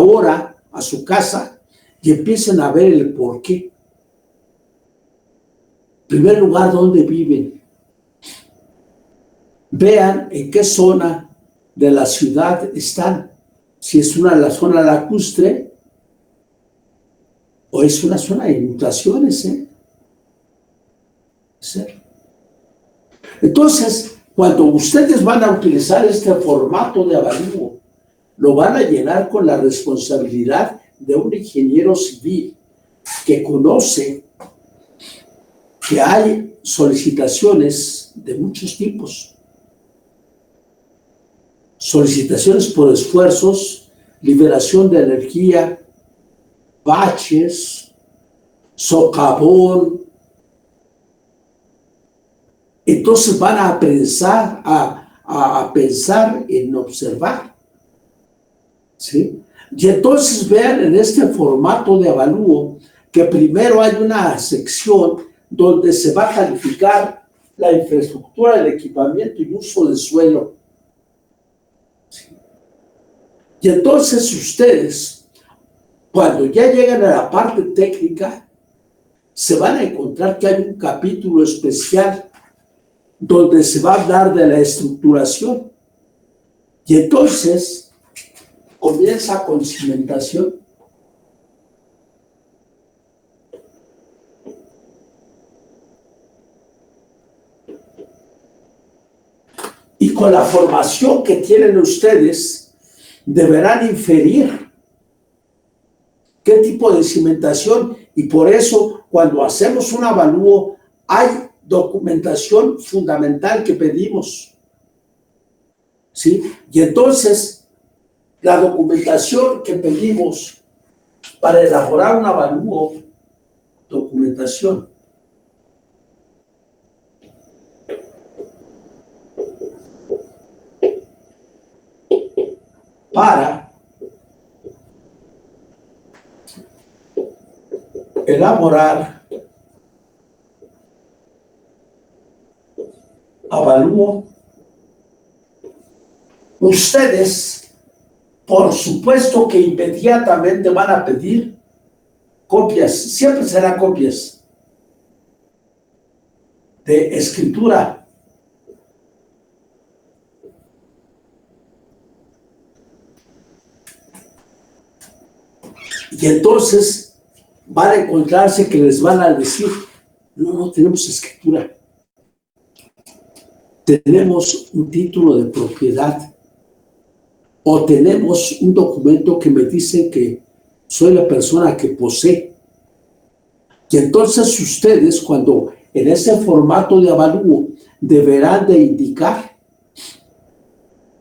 ahora a su casa y empiecen a ver el porqué. En primer lugar, ¿dónde viven? Vean en qué zona de la ciudad están. Si es la zona lacustre o es una zona de inundaciones. Entonces, cuando ustedes van a utilizar este formato de avalúo, lo van a llenar con la responsabilidad de un ingeniero civil que conoce que hay solicitaciones de muchos tipos. Solicitaciones por esfuerzos, liberación de energía, baches, socavón. Entonces van a pensar, a pensar en observar, ¿sí? Y entonces vean en este formato de avalúo que primero hay una sección donde se va a calificar la infraestructura, el equipamiento y uso del suelo. ¿Sí? Y entonces ustedes, cuando ya llegan a la parte técnica, se van a encontrar que hay un capítulo especial donde se va a hablar de la estructuración. Y entonces comienza con cimentación. Y con la formación que tienen ustedes, deberán inferir qué tipo de cimentación. Y por eso, cuando hacemos un avalúo, hay documentación fundamental que pedimos, ¿sí? Y entonces, la documentación que pedimos para elaborar un avalúo, documentación. Para elaborar avalúo, ustedes, por supuesto que inmediatamente van a pedir copias, siempre serán copias de escritura. Y entonces van a encontrarse que les van a decir, no tenemos escritura. Tenemos un título de propiedad o tenemos un documento que me dice que soy la persona que posee. Y entonces ustedes, cuando en ese formato de avalúo, deberán de indicar,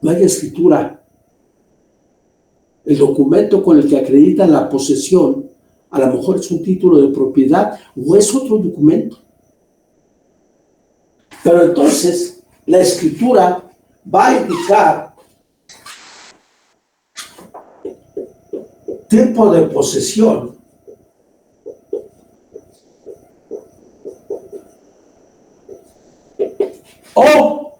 no hay escritura. El documento con el que acreditan la posesión, a lo mejor es un título de propiedad o es otro documento. Pero entonces, la escritura va a indicar tipo de posesión, o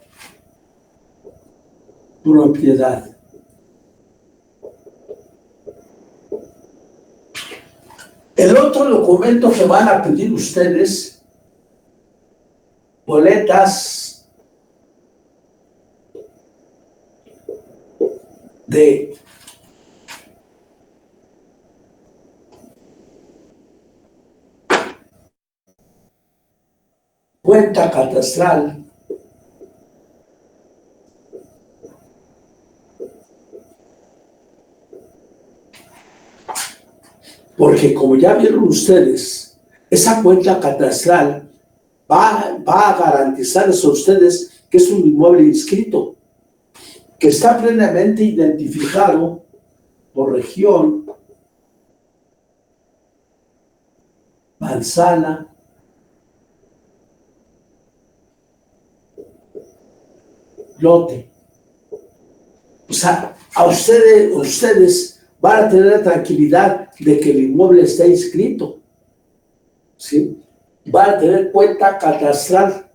propiedad. El otro documento que van a pedir ustedes, boletas de cuenta catastral, porque como ya vieron ustedes, esa cuenta catastral va a garantizarles a ustedes que es un inmueble inscrito, que está plenamente identificado por región, manzana, lote. O sea, ustedes van a tener la tranquilidad de que el inmueble está inscrito, ¿sí? Van a tener cuenta catastral.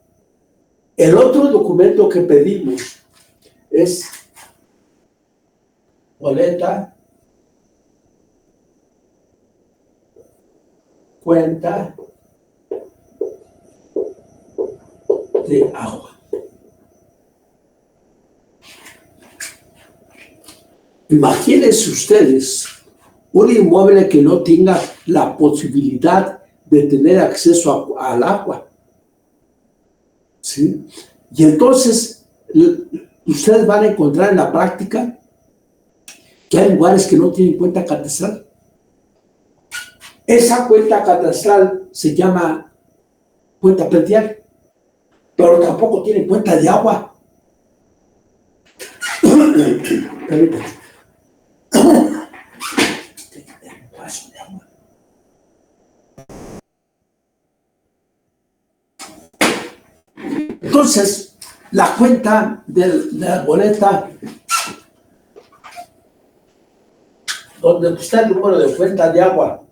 El otro documento que pedimos es boleta cuenta de agua. Imagínense ustedes un inmueble que no tenga la posibilidad de tener acceso al agua, ¿sí? Y entonces ustedes van a encontrar en la práctica que hay lugares que no tienen cuenta catastral. Esa cuenta catastral se llama cuenta predial, pero tampoco tienen cuenta de agua. Entonces, la cuenta de la boleta, donde está el número de cuenta de agua,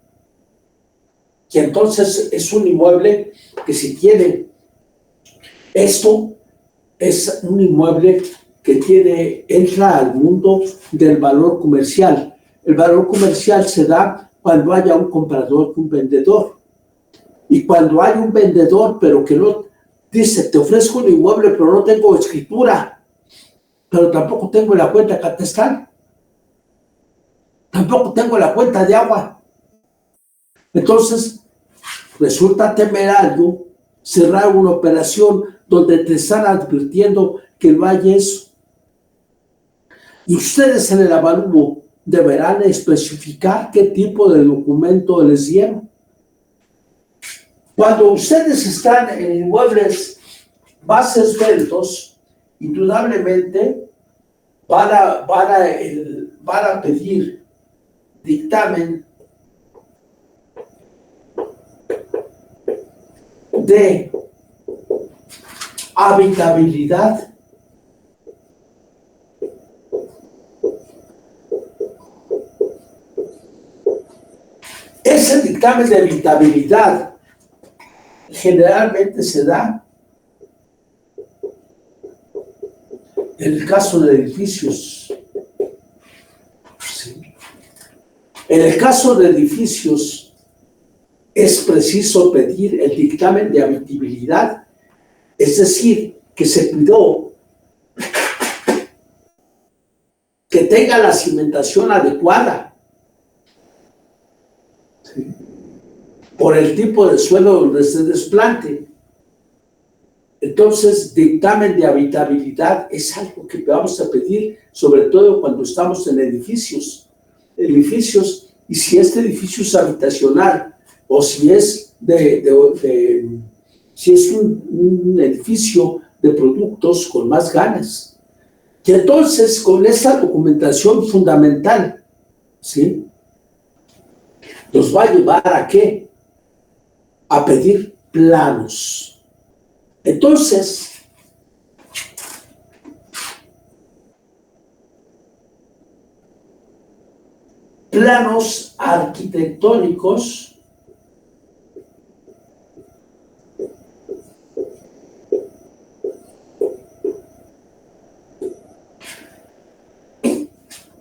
que entonces es un inmueble que si tiene esto, es un inmueble que entra al mundo del valor comercial. El valor comercial se da cuando haya un comprador y un vendedor. Y cuando hay un vendedor, pero que no dice, te ofrezco un inmueble, pero no tengo escritura, pero tampoco tengo la cuenta catastral, tampoco tengo la cuenta de agua. Entonces, resulta temerario cerrar una operación donde te están advirtiendo que no hay eso. Y ustedes en el avalúo deberán especificar qué tipo de documento les dieron. Cuando ustedes están en inmuebles más esbeltos, indudablemente van a pedir dictamen de habitabilidad, ese dictamen de habitabilidad generalmente se da en el caso de edificios. ¿Sí? En el caso de edificios es preciso pedir el dictamen de habitabilidad, es decir, que se pidió que tenga la cimentación adecuada, ¿sí?, por el tipo de suelo donde se desplante. Entonces, dictamen de habitabilidad es algo que vamos a pedir, sobre todo cuando estamos en edificios, y si este edificio es habitacional, o si es si es un edificio de productos con más ganas. Y entonces, con esa documentación fundamental, ¿sí?, nos va a llevar ¿a qué? A pedir planos. Entonces, planos arquitectónicos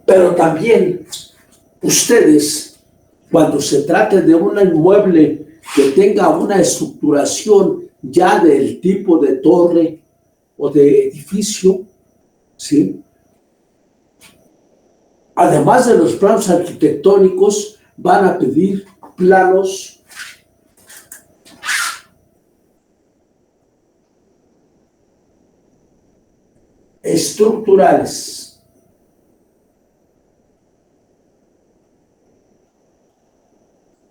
pero también ustedes, cuando se trate de un inmueble que tenga una estructuración ya del tipo de torre o de edificio, ¿sí?, además de los planos arquitectónicos, van a pedir planos estructurales.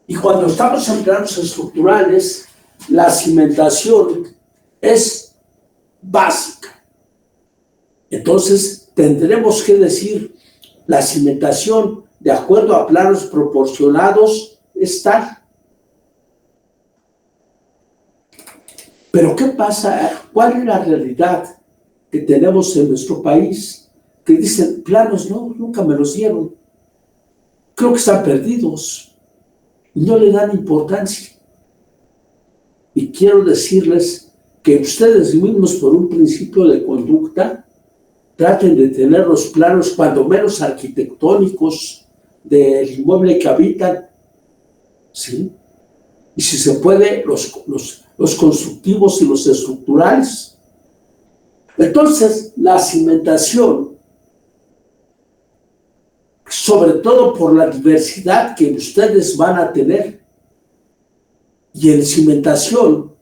Y cuando estamos en planos estructurales, la cimentación es básica. Entonces, tendremos que decir, la cimentación, de acuerdo a planos proporcionados, es tal. Pero ¿qué pasa? ¿Cuál es la realidad que tenemos en nuestro país? Que dicen, planos no, nunca me los dieron. Creo que están perdidos. Y no le dan importancia. Y quiero decirles que ustedes mismos, por un principio de conducta, traten de tener los planos, cuando menos arquitectónicos, del inmueble que habitan, ¿sí? y si se puede, los constructivos y los estructurales. Entonces, la cimentación, sobre todo por la diversidad que ustedes van a tener, y en cimentación,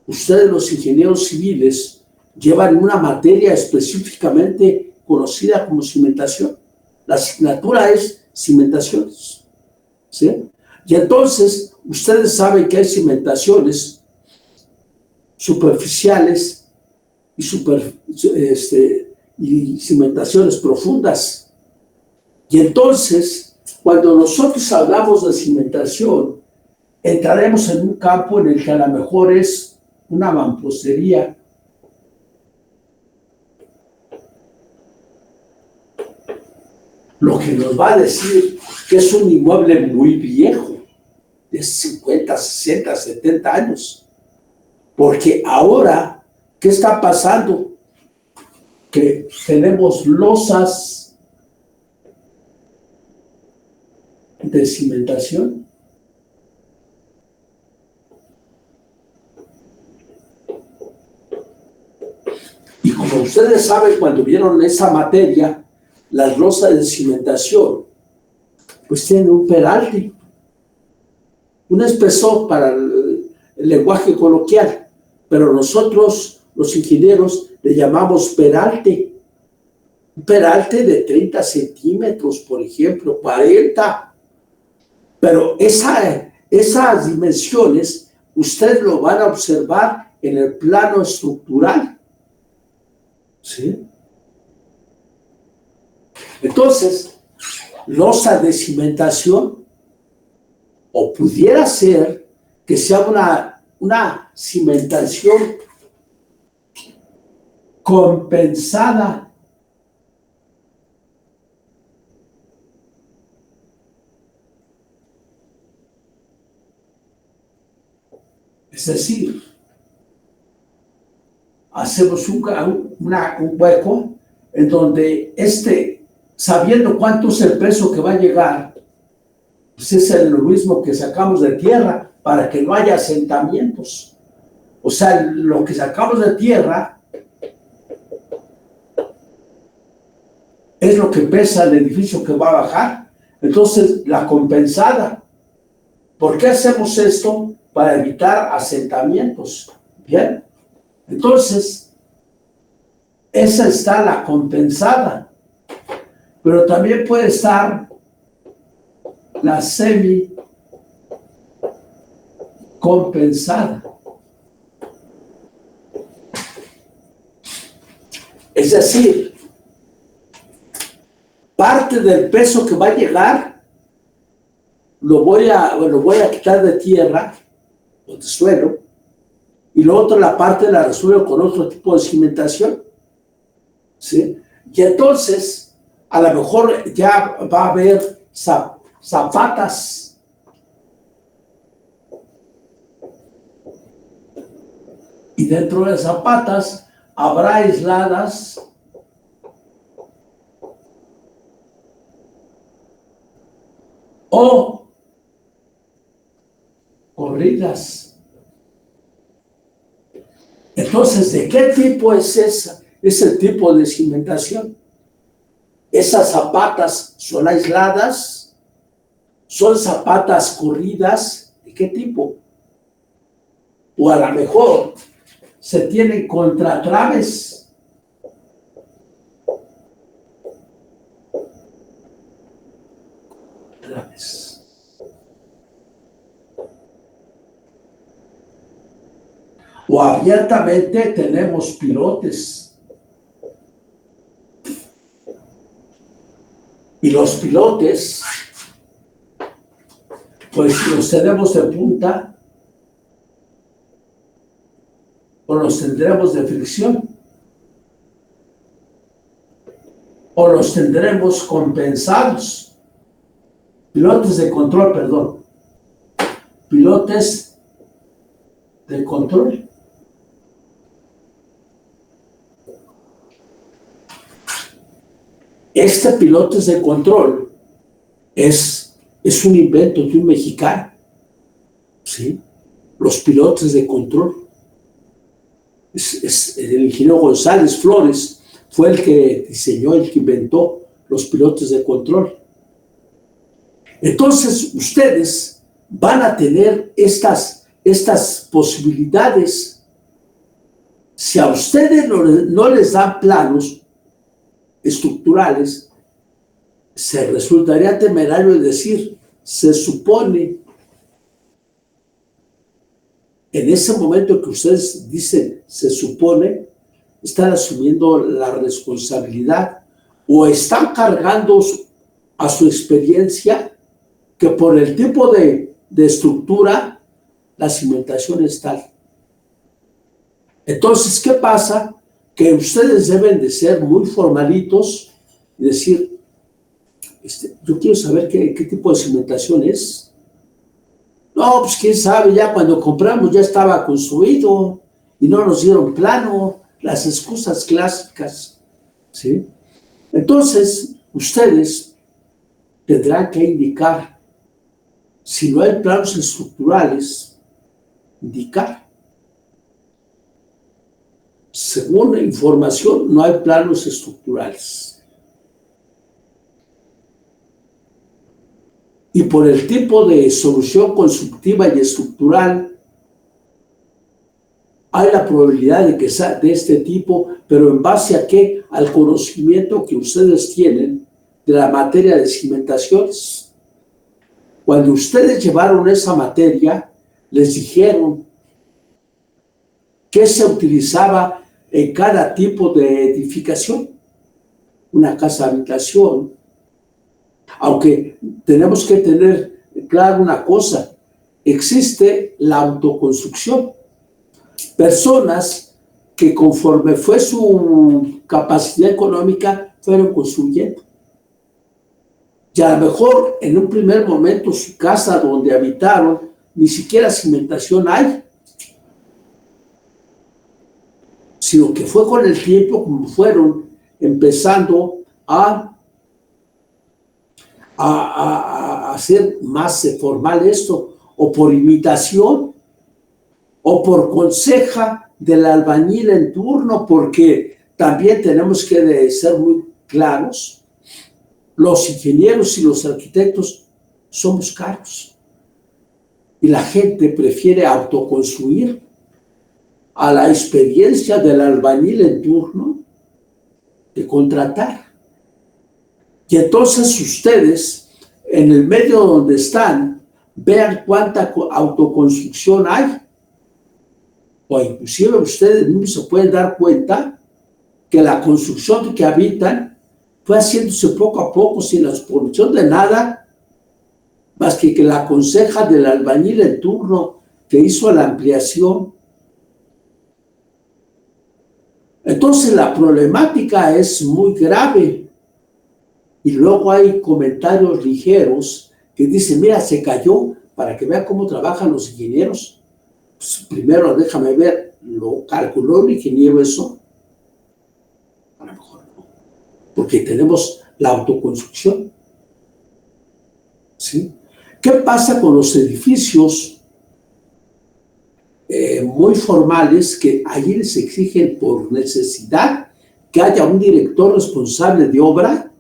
ustedes los ingenieros civiles llevan una materia específicamente conocida como cimentación. La asignatura es cimentaciones, ¿sí? Y entonces, ustedes saben que hay cimentaciones superficiales y cimentaciones profundas. Y entonces, cuando nosotros hablamos de cimentación, entraremos en un campo en el que a lo mejor es una mampostería, lo que nos va a decir que es un inmueble muy viejo, de 50, 60, 70 años. Porque ahora, ¿qué está pasando? Que tenemos losas de cimentación. Y como ustedes saben, cuando vieron esa materia, las losas de cimentación, pues tienen un peralte, un espesor para el lenguaje coloquial, pero nosotros, los ingenieros, le llamamos peralte. Un peralte de 30 centímetros, por ejemplo, 40. Pero esas dimensiones, ustedes lo van a observar en el plano estructural, ¿sí? Entonces, losa de cimentación, o pudiera ser que sea una cimentación compensada. Es decir, hacemos un hueco en donde sabiendo cuánto es el peso que va a llegar, pues es lo mismo que sacamos de tierra para que no haya asentamientos. O sea, lo que sacamos de tierra es lo que pesa el edificio que va a bajar. Entonces, la compensada. ¿Por qué hacemos esto? Para evitar asentamientos. Bien. Entonces, esa está la compensada. Pero también puede estar la semi-compensada. Es decir, parte del peso que va a llegar lo voy a quitar de tierra o de suelo, y lo otro, la parte la resuelvo con otro tipo de cimentación, ¿sí? Y entonces, a lo mejor ya va a haber zapatas, y dentro de las zapatas habrá aisladas o corridas. Entonces, ¿de qué tipo es ese tipo de cimentación? ¿Esas zapatas son aisladas? ¿Son zapatas corridas? ¿De qué tipo? O a lo mejor se tienen contratraves. O abiertamente tenemos pilotes. Y los pilotes, pues los tenemos de punta o los tendremos de fricción o los tendremos compensados. Pilotes de control, perdón. Pilotes de control. Este pilotes de control es un invento de un mexicano, ¿sí? los pilotes de control. El ingeniero González Flores fue el que diseñó, el que inventó los pilotes de control. Entonces, ustedes van a tener estas posibilidades. Si a ustedes no les dan planos estructurales, se resultaría temerario decir, se supone, en ese momento que ustedes dicen, se supone, están asumiendo la responsabilidad o están cargando a su experiencia que por el tipo de estructura, la cimentación es tal. Entonces, ¿qué pasa? Que ustedes deben de ser muy formalitos y decir, yo quiero saber qué tipo de cimentación es. No, pues quién sabe, ya cuando compramos ya estaba construido y no nos dieron plano, las excusas clásicas, ¿sí? Entonces, ustedes tendrán que indicar, si no hay planos estructurales, indicar. Según la información, no hay planos estructurales. Y por el tipo de solución constructiva y estructural, hay la probabilidad de que sea de este tipo, pero ¿en base a qué? Al conocimiento que ustedes tienen de la materia de cimentaciones. Cuando ustedes llevaron esa materia, les dijeron qué se utilizaba en cada tipo de edificación. Una casa habitación. Aunque tenemos que tener claro una cosa, existe la autoconstrucción. Personas que conforme fue su capacidad económica fueron construyendo. Y a lo mejor en un primer momento su casa donde habitaron ni siquiera cimentación hay, sino que fue con el tiempo como fueron empezando a hacer más formal esto, o por imitación, o por conseja del albañil en turno, porque también tenemos que ser muy claros, los ingenieros y los arquitectos somos caros, y la gente prefiere autoconstruir a la experiencia del albañil en turno de contratar. Y entonces ustedes, en el medio donde están, vean cuánta autoconstrucción hay. O inclusive ustedes mismos se pueden dar cuenta que la construcción que habitan fue haciéndose poco a poco sin la supervisión de nada, más que la conseja del albañil en turno que hizo la ampliación. Entonces la problemática es muy grave. Y luego hay comentarios ligeros que dicen, mira, se cayó, para que vean cómo trabajan los ingenieros. Pues primero déjame ver, ¿lo calculó el ingeniero eso? A lo mejor no, porque tenemos la autoconstrucción. ¿Sí? ¿Qué pasa con los edificios muy formales que allí les exigen por necesidad que haya un director responsable de obra,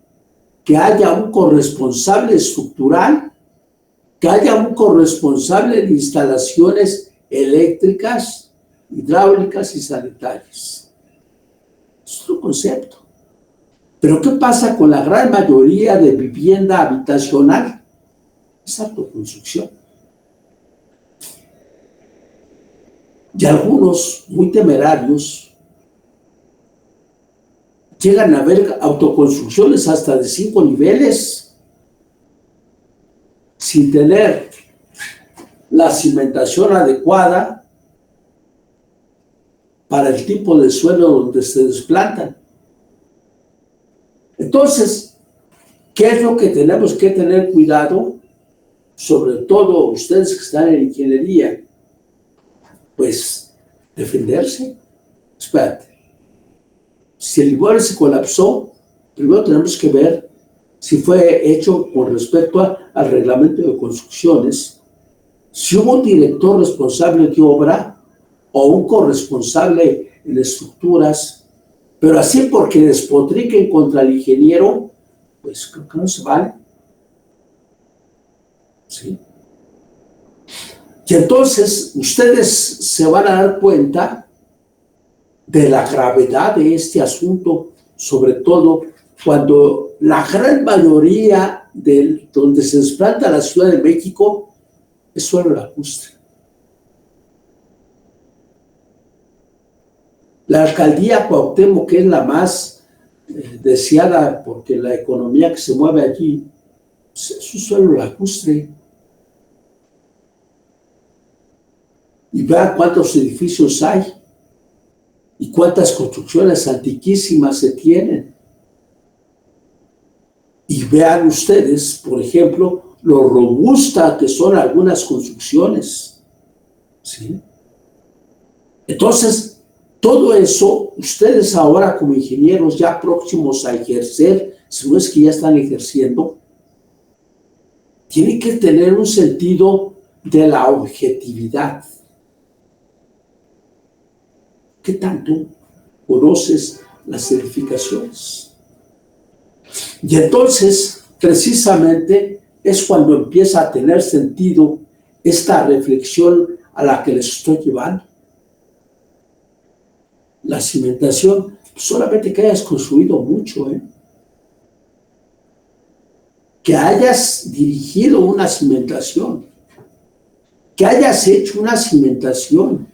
que haya un corresponsable estructural, que haya un corresponsable de instalaciones eléctricas, hidráulicas y sanitarias? Es otro concepto. Pero ¿qué pasa con la gran mayoría de vivienda habitacional? Es autoconstrucción. Y algunos, muy temerarios, llegan a ver autoconstrucciones hasta de 5 niveles sin tener la cimentación adecuada para el tipo de suelo donde se desplantan. Entonces, ¿qué es lo que tenemos que tener cuidado? Sobre todo ustedes que están en ingeniería, pues defenderse. Espérate. Si el inmueble se colapsó, primero tenemos que ver si fue hecho con respecto al reglamento de construcciones, Si hubo un director responsable de obra o un corresponsable en estructuras, pero así porque despotriquen contra el ingeniero, pues creo que no se vale. ¿Sí? Y entonces ustedes se van a dar cuenta de la gravedad de este asunto, sobre todo cuando la gran mayoría de donde se desplanta la Ciudad de México es suelo lacustre. La alcaldía Cuauhtémoc, que es la más deseada porque la economía que se mueve allí, pues es un suelo lacustre. Y vean cuántos edificios hay y cuántas construcciones antiquísimas se tienen. Y vean ustedes, por ejemplo, lo robusta que son algunas construcciones. ¿Sí? Entonces, todo eso, ustedes ahora como ingenieros ya próximos a ejercer, si no es que ya están ejerciendo, tienen que tener un sentido de la objetividad. ¿Qué tanto conoces las edificaciones? Y entonces, precisamente, es cuando empieza a tener sentido esta reflexión a la que les estoy llevando. La cimentación, solamente que hayas construido mucho, que hayas dirigido una cimentación, que hayas hecho una cimentación.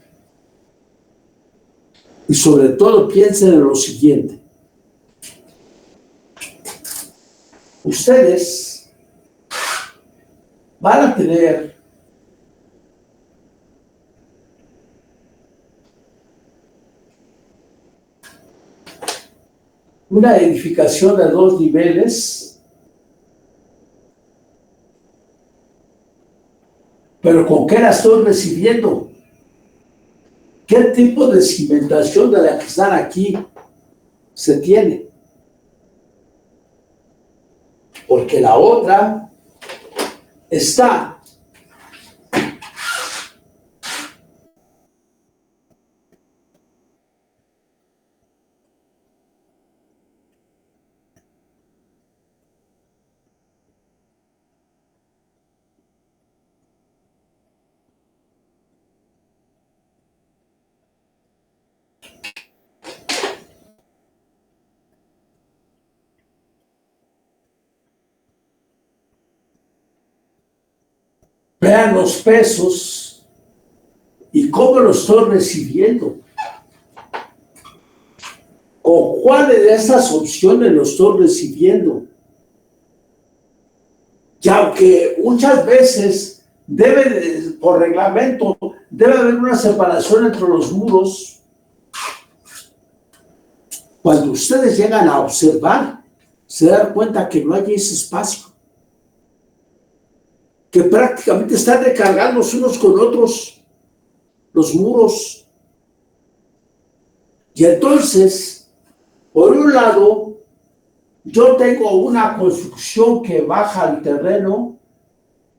Y sobre todo piensen en lo siguiente. Ustedes van a tener una edificación de 2 niveles, pero ¿con qué la estoy recibiendo? ¿Qué tipo de cimentación de la que están aquí se tiene? Porque la otra está vean los pesos y cómo lo estoy recibiendo. ¿Con cuáles de estas opciones lo estoy recibiendo? Y aunque muchas veces por reglamento, debe haber una separación entre los muros, cuando ustedes llegan a observar, se dan cuenta que no hay ese espacio, que prácticamente están recargados unos con otros los muros. Y entonces, por un lado, yo tengo una construcción que baja al terreno.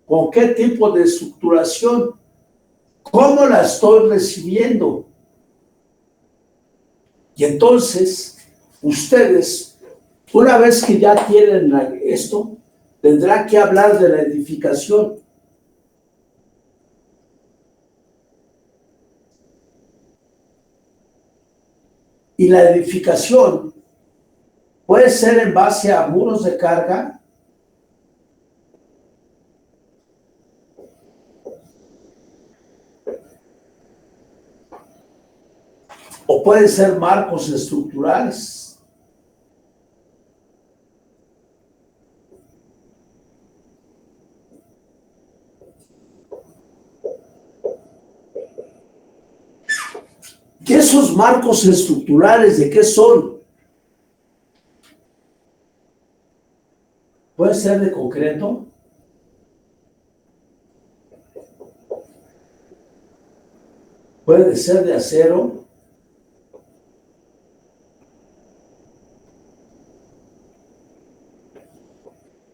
¿Con qué tipo de estructuración? ¿Cómo la estoy recibiendo? Y entonces, ustedes, una vez que ya tienen esto, tendrán que hablar de la edificación. Y la edificación puede ser en base a muros de carga, o pueden ser marcos estructurales. ¿Y esos marcos estructurales de qué son? Puede ser de concreto, puede ser de acero,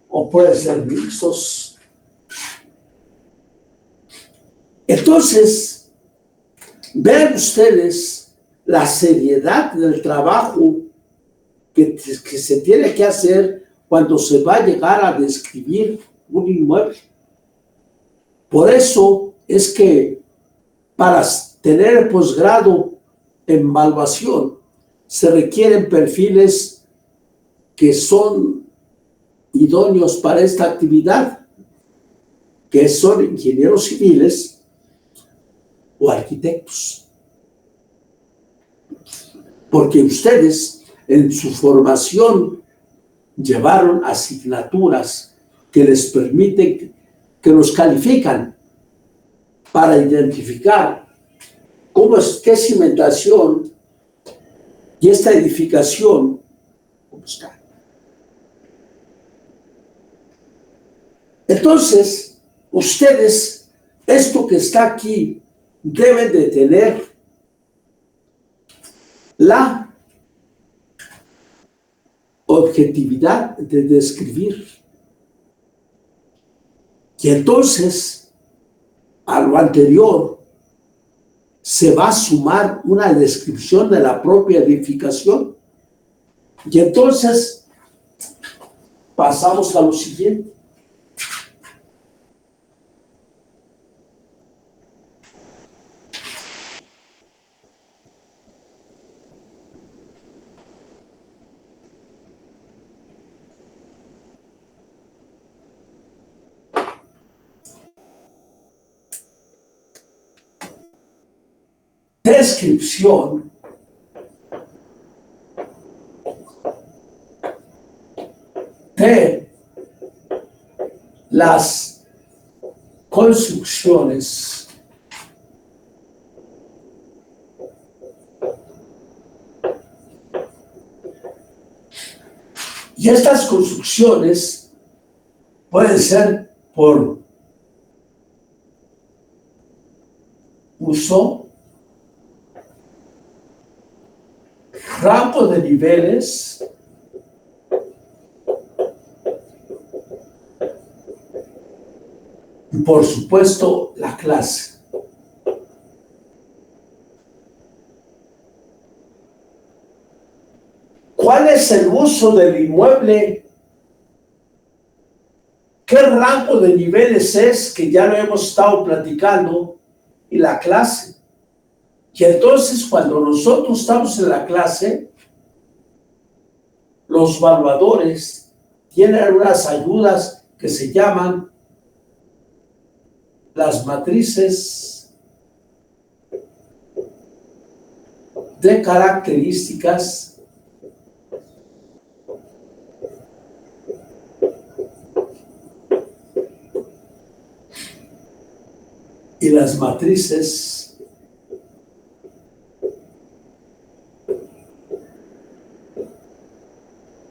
o puede ser mixtos. Entonces, vean ustedes la seriedad del trabajo que se tiene que hacer cuando se va a llegar a describir un inmueble. Por eso es que para tener el posgrado en evaluación se requieren perfiles que son idóneos para esta actividad, que son ingenieros civiles o arquitectos. Porque ustedes en su formación llevaron asignaturas que les permiten, que los califican para identificar qué cimentación y esta edificación, ¿cómo está? Entonces, ustedes, esto que está aquí, deben de tener la objetividad de describir. Y entonces, a lo anterior, se va a sumar una descripción de la propia edificación. Y entonces, pasamos a lo siguiente. Descripción de las construcciones y estas construcciones pueden ser por uso, rango de niveles, y por supuesto la clase. ¿Cuál es el uso del inmueble? ¿Qué rango de niveles es? Que ya lo hemos estado platicando. Y la clase. Y entonces cuando nosotros estamos en la clase, los evaluadores tienen unas ayudas que se llaman las matrices de características y las matrices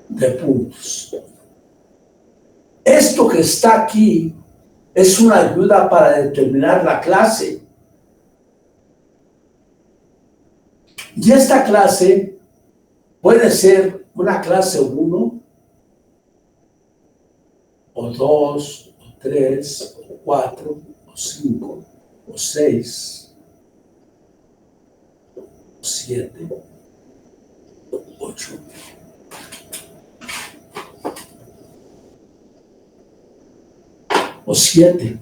de puntos. Esto que está aquí es una ayuda para determinar la clase. Y esta clase puede ser una clase 1, o 2, o 3, o 4, o 5, o 6, o 7, o 8. O 7.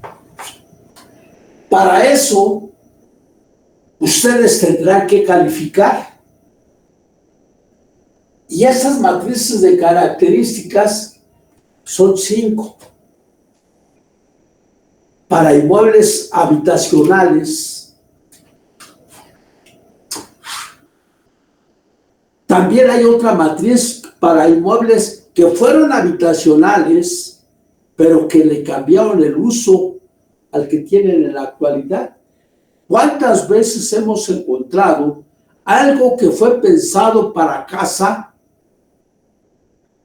Para eso, ustedes tendrán que calificar. Y esas matrices de características son 5. Para inmuebles habitacionales, también hay otra matriz para inmuebles que fueron habitacionales, pero que le cambiaron el uso al que tienen en la actualidad. ¿Cuántas veces hemos encontrado algo que fue pensado para casa,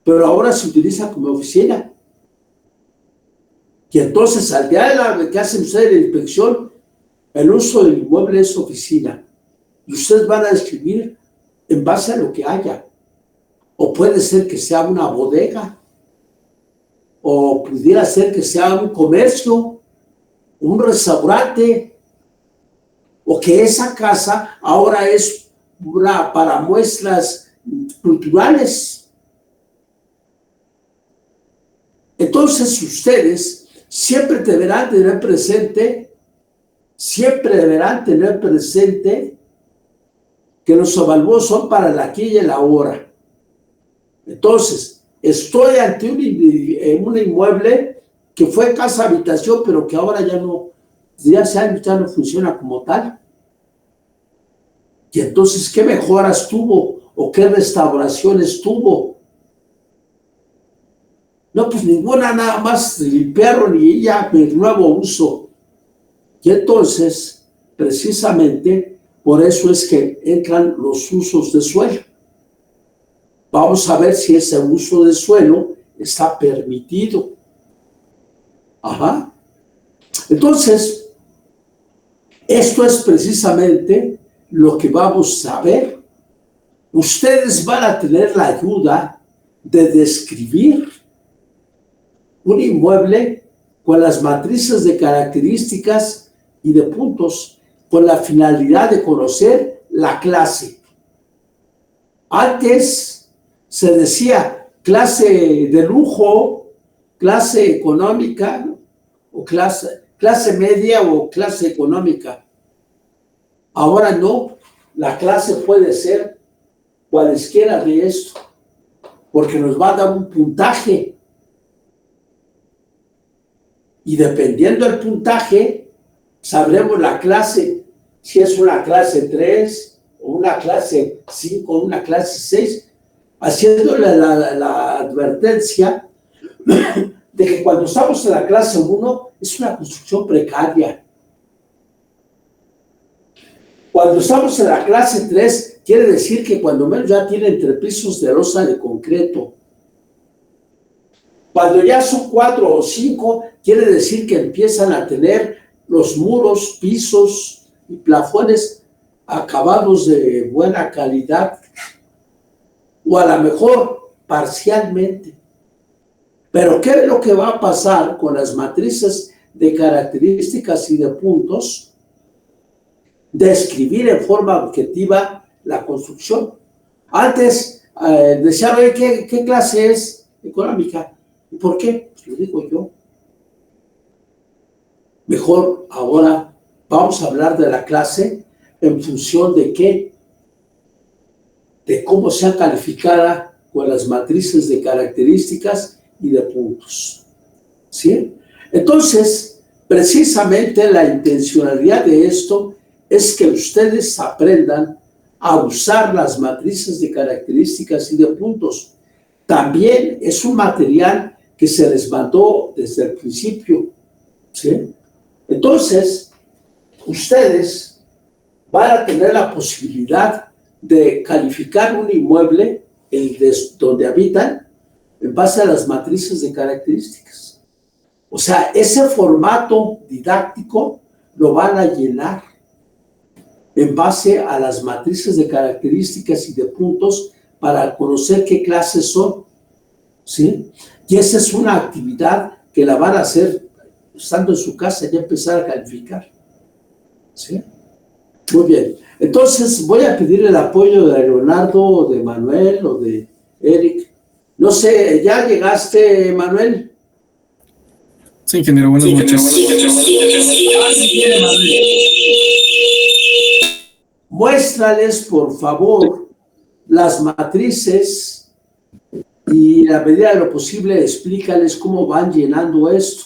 pero ahora se utiliza como oficina? Y entonces al día de que hacen ustedes la inspección, el uso del inmueble es oficina. Y ustedes van a escribir en base a lo que haya. O puede ser que sea una bodega, o pudiera ser que sea un comercio, un restaurante, o que esa casa ahora es para muestras culturales. Entonces ustedes siempre deberán tener presente que los avalúos son para el aquí y el ahora. Entonces, estoy ante un inmueble que fue casa habitación, pero que ahora ya no funciona como tal. Y entonces, ¿qué mejoras tuvo o qué restauraciones tuvo? No, pues ninguna, nada más limpiaron y ya de nuevo uso. Y entonces, precisamente, por eso es que entran los usos de suelo. Vamos a ver si ese uso de suelo está permitido. Ajá. Entonces, esto es precisamente lo que vamos a ver. Ustedes van a tener la ayuda de describir un inmueble con las matrices de características y de puntos con la finalidad de conocer la clase. Antes se decía clase de lujo, clase económica, ¿no? O clase media o clase económica. Ahora no, la clase puede ser cualesquiera de esto, porque nos va a dar un puntaje. Y dependiendo del puntaje, sabremos la clase, si es una clase 3, o una clase 5, o una clase 6, haciéndole la advertencia de que cuando estamos en la clase 1 es una construcción precaria. Cuando estamos en la clase 3, quiere decir que cuando menos ya tiene entrepisos de losa de concreto. Cuando ya son 4 o 5, quiere decir que empiezan a tener los muros, pisos y plafones acabados de buena calidad, o a lo mejor parcialmente. Pero ¿qué es lo que va a pasar con las matrices de características y de puntos? Describir en forma objetiva la construcción. Antes decían, oye, ¿qué clase es económica? ¿Y por qué? Pues lo digo yo. Mejor ahora vamos a hablar de la clase en función de qué, de cómo sea calificada con las matrices de características y de puntos. ¿Sí? Entonces, precisamente la intencionalidad de esto es que ustedes aprendan a usar las matrices de características y de puntos. También es un material que se les mandó desde el principio. ¿Sí? Entonces, ustedes van a tener la posibilidad de calificar un inmueble, donde habitan, en base a las matrices de características. O sea, ese formato didáctico lo van a llenar en base a las matrices de características y de puntos para conocer qué clases son. ¿Sí? Y esa es una actividad que la van a hacer estando en su casa y empezar a calificar. ¿Sí? Muy bien. Entonces voy a pedir el apoyo de Leonardo, o de Manuel, o de Eric. No sé, ¿ya llegaste, Manuel? Sí, ingeniero, buenas noches. Muéstrales, por favor, las matrices y a la medida de lo posible explícales cómo van llenando esto.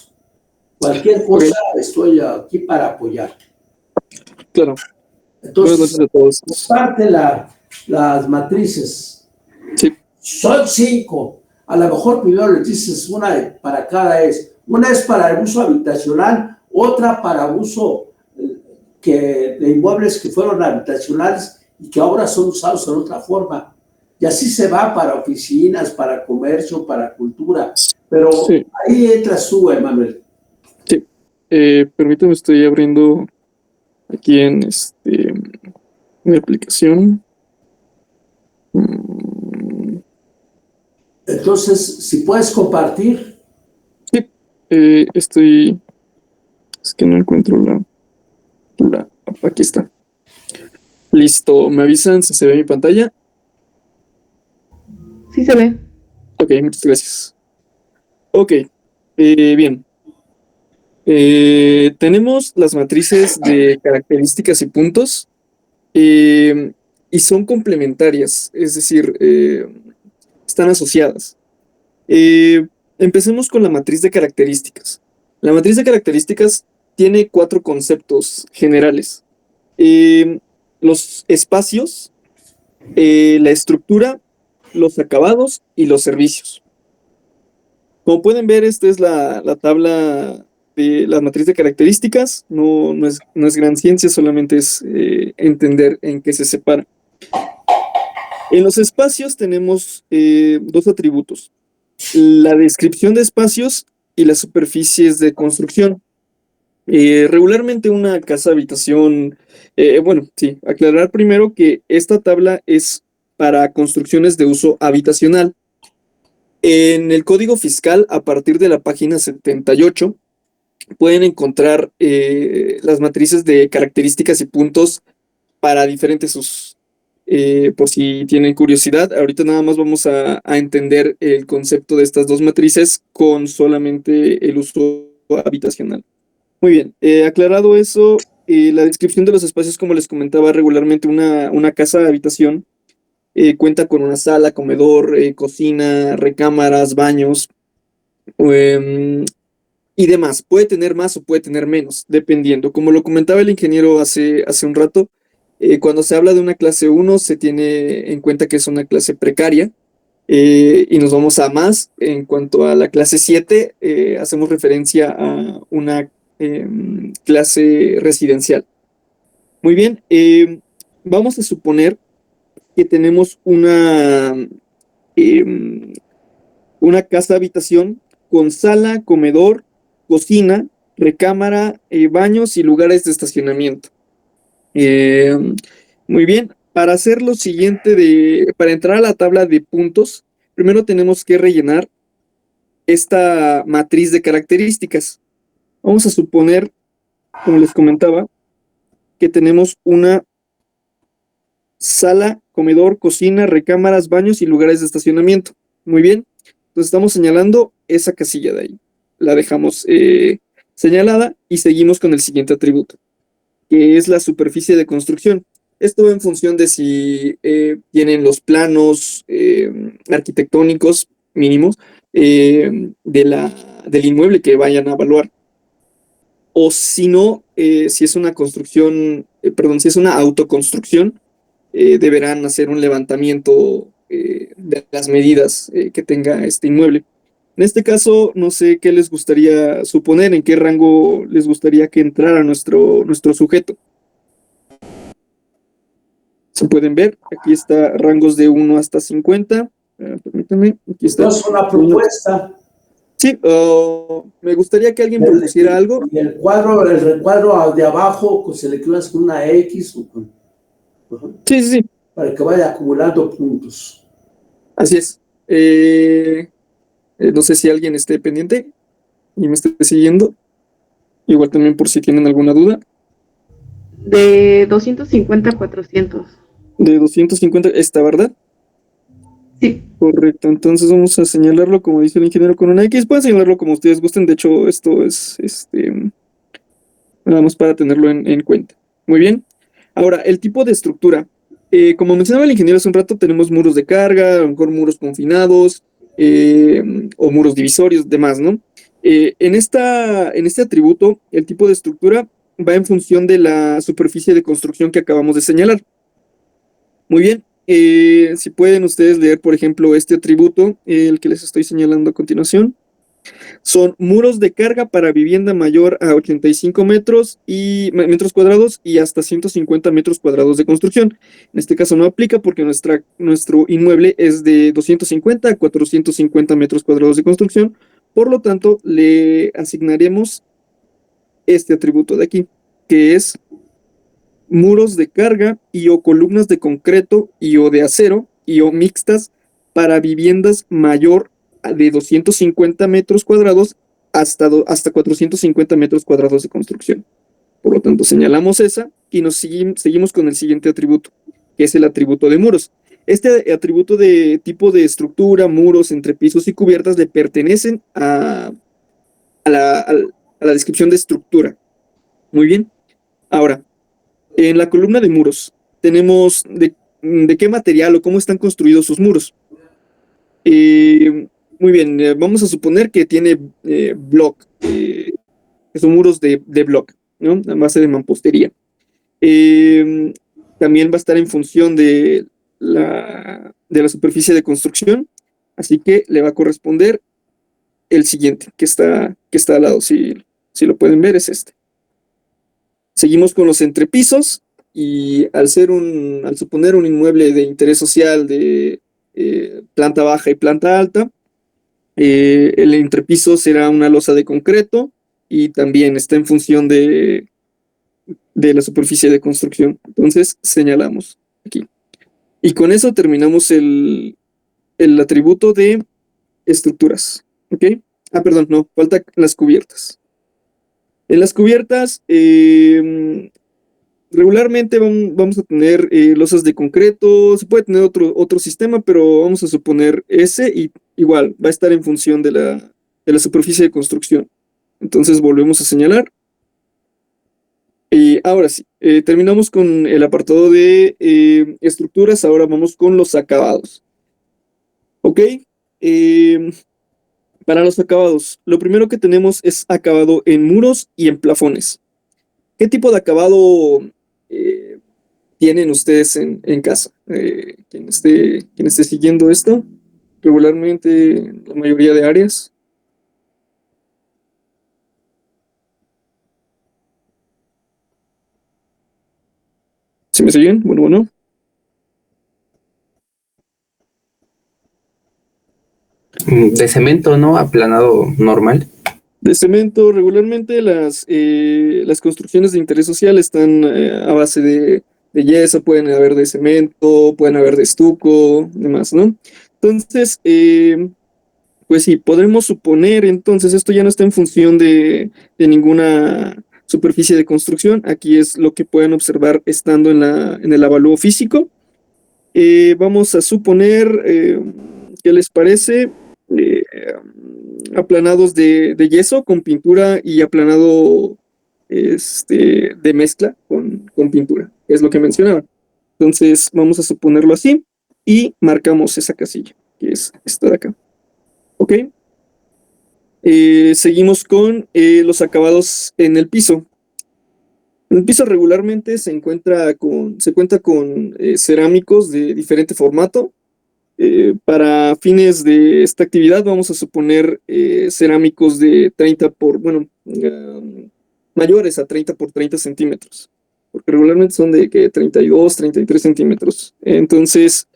Cualquier cosa, estoy aquí para apoyarte. Claro. Entonces, buenas noches a todos. comparte las matrices. Sí. Son 5. A lo mejor primero les dices una para cada Una es para el uso habitacional, otra para uso de inmuebles que fueron habitacionales y que ahora son usados en otra forma. Y así se va para oficinas, para comercio, para cultura. Pero sí, ahí entras tú, Emanuel. Sí. Permítame, estoy abriendo aquí en mi aplicación. Entonces, si puedes compartir. Sí. Es que no encuentro aquí está. Listo, ¿me avisan si se ve mi pantalla? Sí se ve. Ok, muchas gracias. Ok, bien. Tenemos las matrices de características y puntos eh, y son complementarias, es decir, están asociadas. Eh, Empecemos con la matriz de características. La matriz de características tiene 4 conceptos generales. Eh, los espacios, la estructura, los acabados y los servicios. Como pueden ver, esta es la tabla de la matriz de características. No es gran ciencia, solamente es entender en qué se separa. En los espacios tenemos 2 atributos: la descripción de espacios y las superficies de construcción. Regularmente una casa habitación, bueno, sí, aclarar primero que esta tabla es para construcciones de uso habitacional. En el Código Fiscal, a partir de la página 78, pueden encontrar las matrices de características y puntos para diferentes usos. Por si tienen curiosidad, ahorita nada más vamos a entender el concepto de estas 2 matrices con solamente el uso habitacional. Muy bien, aclarado eso, la descripción de los espacios, como les comentaba, regularmente una casa habitación cuenta con una sala, comedor, cocina, recámaras, baños y demás. Puede tener más o puede tener menos, dependiendo. Como lo comentaba el ingeniero hace un rato, cuando se habla de una clase 1 se tiene en cuenta que es una clase precaria, y nos vamos a más. En cuanto a la clase 7, hacemos referencia a una clase residencial. Muy bien, vamos a suponer que tenemos una casa habitación con sala, comedor, cocina, recámara, baños y lugares de estacionamiento. Eh, Muy bien, para hacer lo siguiente, para entrar a la tabla de puntos, primero tenemos que rellenar esta matriz de características. Vamos a suponer, como les comentaba, que tenemos una sala, comedor, cocina, recámaras, baños y lugares de estacionamiento. Muy bien, entonces estamos señalando esa casilla de ahí. La dejamos señalada y seguimos con el siguiente atributo, que es la superficie de construcción. Esto va en función de si tienen los planos arquitectónicos mínimos del inmueble que vayan a evaluar. O si no, si es una construcción, perdón, si es una autoconstrucción, deberán hacer un levantamiento de las medidas que tenga este inmueble. En este caso, no sé qué les gustaría suponer, en qué rango les gustaría que entrara nuestro sujeto. Se pueden ver, aquí está rangos de 1 hasta 50. Permítanme, aquí está. Entonces, una propuesta. Sí, me gustaría que alguien propusiera algo. Y el recuadro de abajo, pues, se le clava con una X o con, Sí. para que vaya acumulando puntos. Así es. No sé si alguien esté pendiente y me esté siguiendo. Igual también por si tienen alguna duda. De 250 a 400. De 250, ¿está verdad? Sí. Correcto, entonces vamos a señalarlo como dice el ingeniero con una X. Pueden señalarlo como ustedes gusten. De hecho, esto es nada más para tenerlo en cuenta. Muy bien. Ahora, el tipo de estructura. Como mencionaba el ingeniero hace un rato, tenemos muros de carga, a lo mejor muros confinados, o muros divisorios, demás, ¿no? En este atributo, el tipo de estructura va en función de la superficie de construcción que acabamos de señalar. Muy bien. Si pueden ustedes leer, por ejemplo, este atributo, el que les estoy señalando a continuación. Son muros de carga para vivienda mayor a 85 metros cuadrados y hasta 150 metros cuadrados de construcción. En este caso no aplica porque nuestro inmueble es de 250 a 450 metros cuadrados de construcción. Por lo tanto, le asignaremos este atributo de aquí, que es muros de carga y o columnas de concreto y o de acero y o mixtas para viviendas mayor de 250 metros cuadrados hasta 450 metros cuadrados de construcción. Por lo tanto, señalamos esa y seguimos con el siguiente atributo, que es el atributo de muros. Este atributo de tipo de estructura, muros, entrepisos y cubiertas le pertenecen a la descripción de estructura. Muy bien. Ahora, en la columna de muros tenemos de qué material o cómo están construidos sus muros. Muy bien, vamos a suponer que tiene block, que son muros de block, ¿no? A base de mampostería. También va a estar en función de la superficie de construcción, así que le va a corresponder el siguiente, que está al lado, si lo pueden ver, es este. Seguimos con los entrepisos, y al suponer un inmueble de interés social de planta baja y planta alta, el entrepiso será una losa de concreto y también está en función de la superficie de construcción. Entonces señalamos aquí. Y con eso terminamos el atributo de estructuras. ¿Ok? Perdón, no, falta las cubiertas. En las cubiertas, regularmente vamos a tener losas de concreto, se puede tener otro sistema, pero vamos a suponer ese, y igual va a estar en función de la superficie de construcción. Entonces volvemos a señalar. Y ahora sí, terminamos con el apartado de estructuras, ahora vamos con los acabados. ¿Ok? Para los acabados, lo primero que tenemos es acabado en muros y en plafones. ¿Qué tipo de acabado tienen ustedes en casa? Quien esté siguiendo esto regularmente en la mayoría de áreas. ¿Sí me siguen? Bueno. De cemento, ¿no? Aplanado normal. De cemento, regularmente las construcciones de interés social están a base de yeso, pueden haber de cemento, pueden haber de estuco, demás, ¿no? Entonces, pues sí, podremos suponer, entonces, esto ya no está en función de ninguna superficie de construcción. Aquí es lo que pueden observar estando en el avalúo físico. Vamos a suponer, ¿qué les parece? Aplanados de yeso con pintura y aplanado de mezcla con pintura, es lo que mencionaba. Entonces vamos a suponerlo así y marcamos esa casilla, que es esta de acá. ¿Ok? Seguimos con los acabados en el piso. En el piso regularmente se cuenta con cerámicos de diferente formato. Para fines de esta actividad vamos a suponer cerámicos de 30 mayores a 30 por 30 centímetros, porque regularmente son de 32, 33 centímetros. Entonces,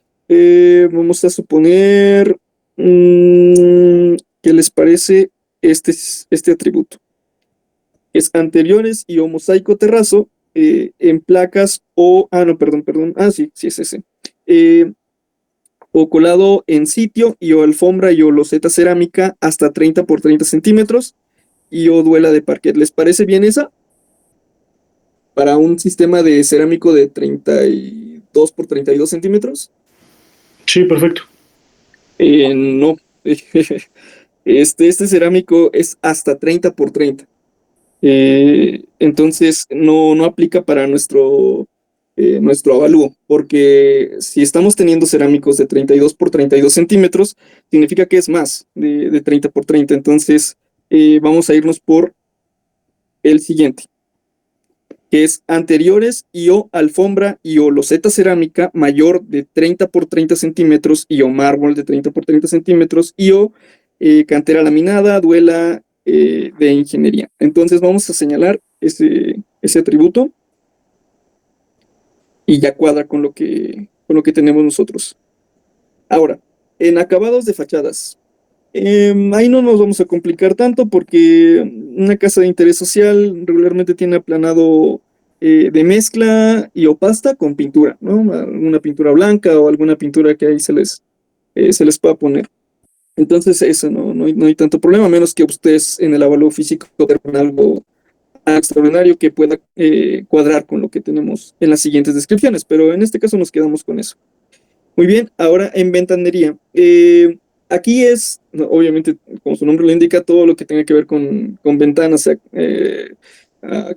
vamos a suponer, ¿qué les parece este atributo? Es anteriores y o mosaico terrazo en placas o, sí es ese. O colado en sitio y o alfombra y o loseta cerámica hasta 30 por 30 centímetros y o duela de parquet. ¿Les parece bien esa? Para un sistema de cerámico de 32 por 32 centímetros. Sí, perfecto. No. Este cerámico es hasta 30 por 30. Entonces no aplica para nuestro avalúo, porque si estamos teniendo cerámicos de 32 por 32 centímetros, significa que es más de 30 por 30. Entonces vamos a irnos por el siguiente, que es anteriores y o alfombra y o loseta cerámica mayor de 30 por 30 centímetros y o mármol de 30 por 30 centímetros y o cantera laminada, duela de ingeniería. Entonces vamos a señalar ese atributo y ya cuadra con lo que tenemos nosotros. Ahora, en acabados de fachadas, ahí no nos vamos a complicar tanto porque una casa de interés social regularmente tiene aplanado de mezcla y o pasta con pintura, ¿no? Alguna pintura blanca o alguna pintura que ahí se les pueda poner. Entonces eso no hay tanto problema, a menos que ustedes en el avalúo físico tengan algo extraordinario que pueda cuadrar con lo que tenemos en las siguientes descripciones, pero en este caso nos quedamos con eso. Muy bien, ahora en ventanería. Aquí es, no, obviamente, como su nombre lo indica, todo lo que tenga que ver con ventanas, sea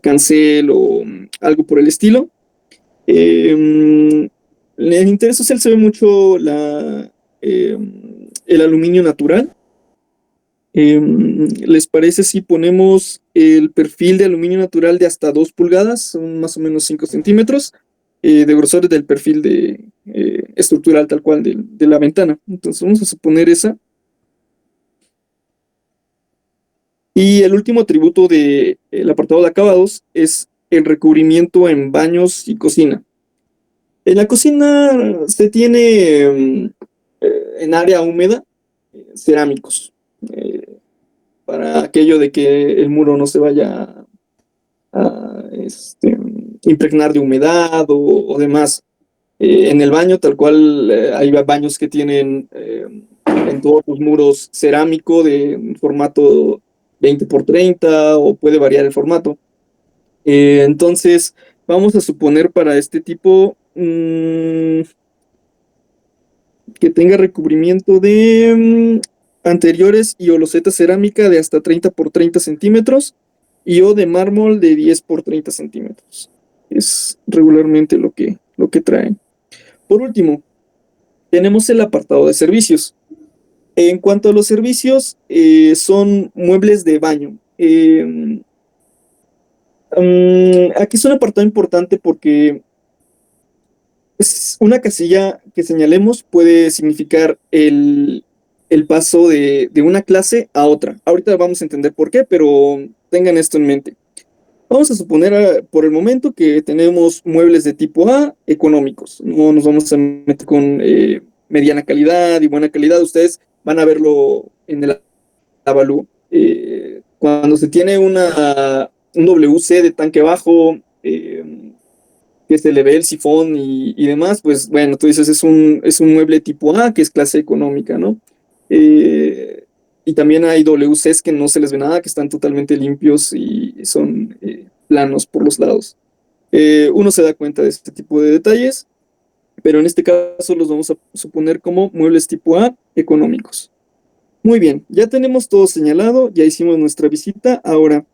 cancel o algo por el estilo. En interés social se ve mucho el aluminio natural. ¿Les parece si ponemos el perfil de aluminio natural de hasta 2 pulgadas, son más o menos 5 centímetros, de grosor del perfil estructural tal cual de la ventana? Entonces vamos a suponer esa. Y el último atributo del apartado de acabados es el recubrimiento en baños y cocina. En la cocina se tiene en área húmeda cerámicos, para aquello de que el muro no se vaya a impregnar de humedad o demás. En el baño, tal cual, hay baños que tienen en todos los muros cerámico de formato 20x30 o puede variar el formato. Entonces, vamos a suponer para este tipo que tenga recubrimiento de anteriores y o loseta cerámica de hasta 30x30 centímetros y o de mármol de 10x30 centímetros. Es regularmente lo que traen. Por último, tenemos el apartado de servicios. En cuanto a los servicios, son muebles de baño. Aquí es un apartado importante porque es una casilla que señalemos puede significar el paso de una clase a otra. Ahorita vamos a entender por qué, pero tengan esto en mente. Vamos a suponer por el momento que tenemos muebles de tipo A económicos. No nos vamos a meter con mediana calidad y buena calidad. Ustedes van a verlo en el avalúo. Cuando se tiene un WC de tanque bajo, que se le ve el sifón y demás, pues bueno, tú dices es un mueble tipo A que es clase económica, ¿no? Y también hay WCs que no se les ve nada, que están totalmente limpios y son planos por los lados. Uno se da cuenta de este tipo de detalles, pero en este caso los vamos a suponer como muebles tipo A económicos. Muy bien, ya tenemos todo señalado, ya hicimos nuestra visita. Ahora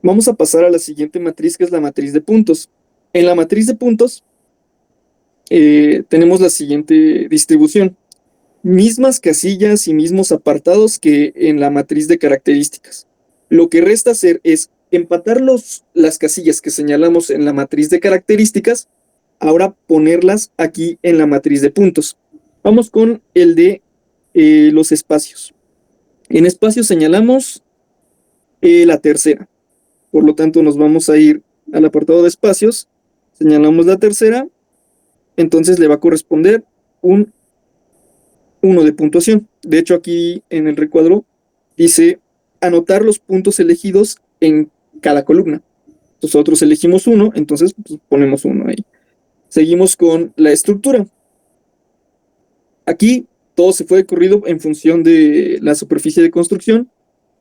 vamos a pasar a la siguiente matriz, que es la matriz de puntos. En la matriz de puntos tenemos la siguiente distribución. Mismas casillas y mismos apartados que en la matriz de características. Lo que resta hacer es empatar las casillas que señalamos en la matriz de características, ahora ponerlas aquí en la matriz de puntos. Vamos con el de los espacios. En espacios señalamos la tercera. Por lo tanto, nos vamos a ir al apartado de espacios, señalamos la tercera, entonces le va a corresponder un 1 de puntuación. De hecho, aquí en el recuadro dice anotar los puntos elegidos en cada columna. Nosotros elegimos 1, entonces pues, ponemos 1 ahí. Seguimos con la estructura. Aquí todo se fue de corrido en función de la superficie de construcción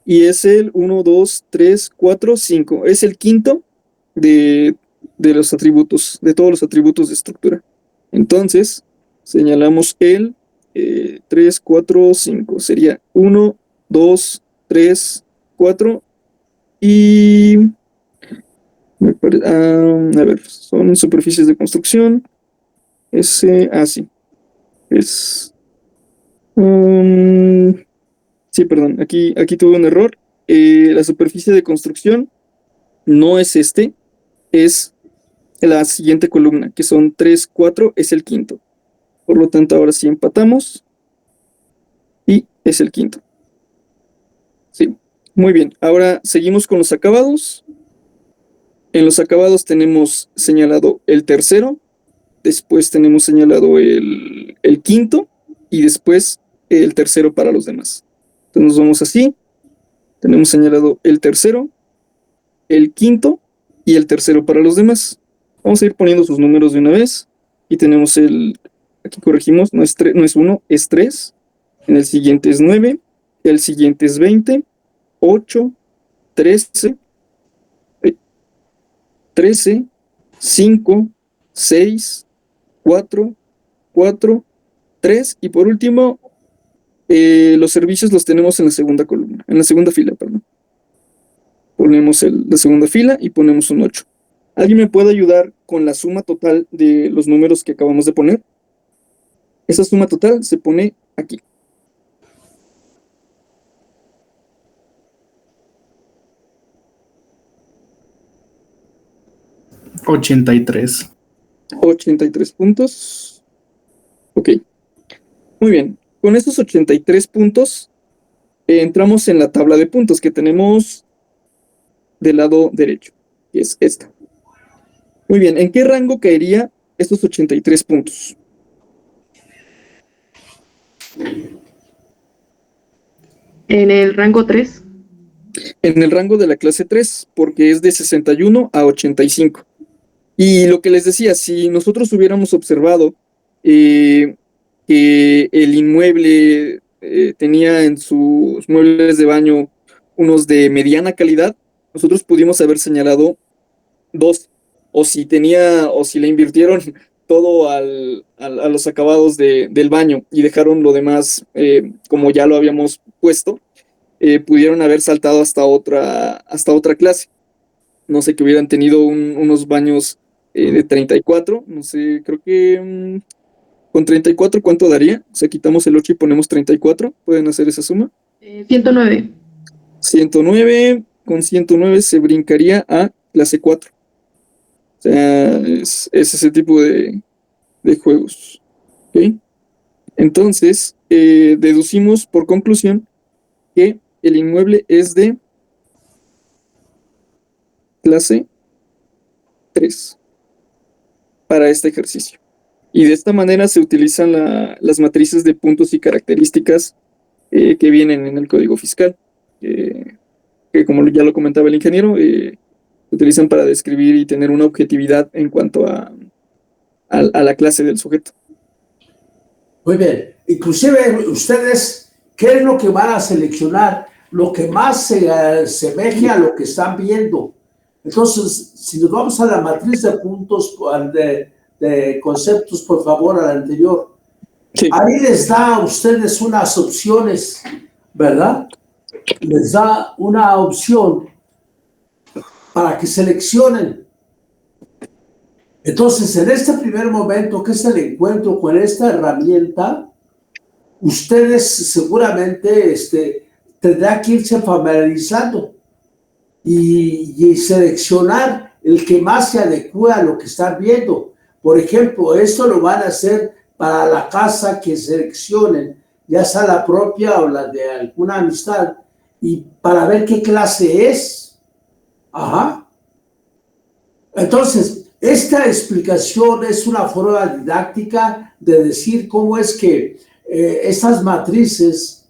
y es el 1, 2, 3, 4, 5. Es el quinto de los atributos, de todos los atributos de estructura. Entonces, señalamos el 3, 4, 5. Sería 1, 2, 3, 4 y... a ver, son superficies de construcción. Sí. Es... sí, perdón, aquí tuve un error. La superficie de construcción no es es la siguiente columna, que son 3, 4, es el quinto. Por lo tanto, ahora sí empatamos. Y es el quinto. Sí, muy bien. Ahora seguimos con los acabados. En los acabados tenemos señalado el tercero, después tenemos señalado el quinto y después el tercero para los demás. Entonces nos vamos así. Tenemos señalado el tercero, el quinto y el tercero para los demás. Vamos a ir poniendo sus números de una vez. Y tenemos aquí corregimos, no es 1, es 3. En el siguiente es 9, el siguiente es 20, 8, 13, 13, 5, 6, 4, 4, 3 y por último, los servicios los tenemos en la segunda columna, en la segunda fila, perdón. Ponemos la segunda fila y ponemos un 8. ¿Alguien me puede ayudar con la suma total de los números que acabamos de poner? Esa suma total se pone aquí. $83. 83 puntos. Ok. Muy bien. Con estos 83 puntos, entramos en la tabla de puntos que tenemos del lado derecho, que es esta. Muy bien. ¿En qué rango caería estos 83 puntos? En el rango 3. En el rango de la clase 3, porque es de 61 a 85. Y lo que les decía, si nosotros hubiéramos observado que el inmueble tenía en sus muebles de baño unos de mediana calidad, nosotros pudimos haber señalado 2. O si le invirtieron todo a los acabados del baño y dejaron lo demás como ya lo habíamos puesto, pudieron haber saltado hasta otra clase. No sé, que hubieran tenido unos baños de 34, no sé, creo que con 34, ¿cuánto daría? O sea, quitamos el 8 y ponemos 34, ¿pueden hacer esa suma? 109. 109, con 109 se brincaría a clase 4. O sea, es ese tipo de juegos. ¿Ok? Entonces, deducimos por conclusión que el inmueble es de clase 3 para este ejercicio. Y de esta manera se utilizan las matrices de puntos y características que vienen en el Código Fiscal, que como ya lo comentaba el ingeniero, se utilizan para describir y tener una objetividad en cuanto a la clase del sujeto. Muy bien. Inclusive ustedes, ¿qué es lo que van a seleccionar? Lo que más se asemeje a lo que están viendo. Entonces, si nos vamos a la matriz de puntos, de conceptos, por favor, a la anterior. Sí. Ahí les da a ustedes unas opciones, ¿verdad? Les da una opción para que seleccionen. Entonces, en este primer momento, que es el encuentro con esta herramienta, ustedes seguramente tendrán que irse familiarizando y seleccionar el que más se adecue a lo que están viendo. Por ejemplo, esto lo van a hacer para la casa que seleccionen, ya sea la propia o la de alguna amistad, y para ver qué clase es. Ajá. Entonces, esta explicación es una forma didáctica de decir cómo es que estas matrices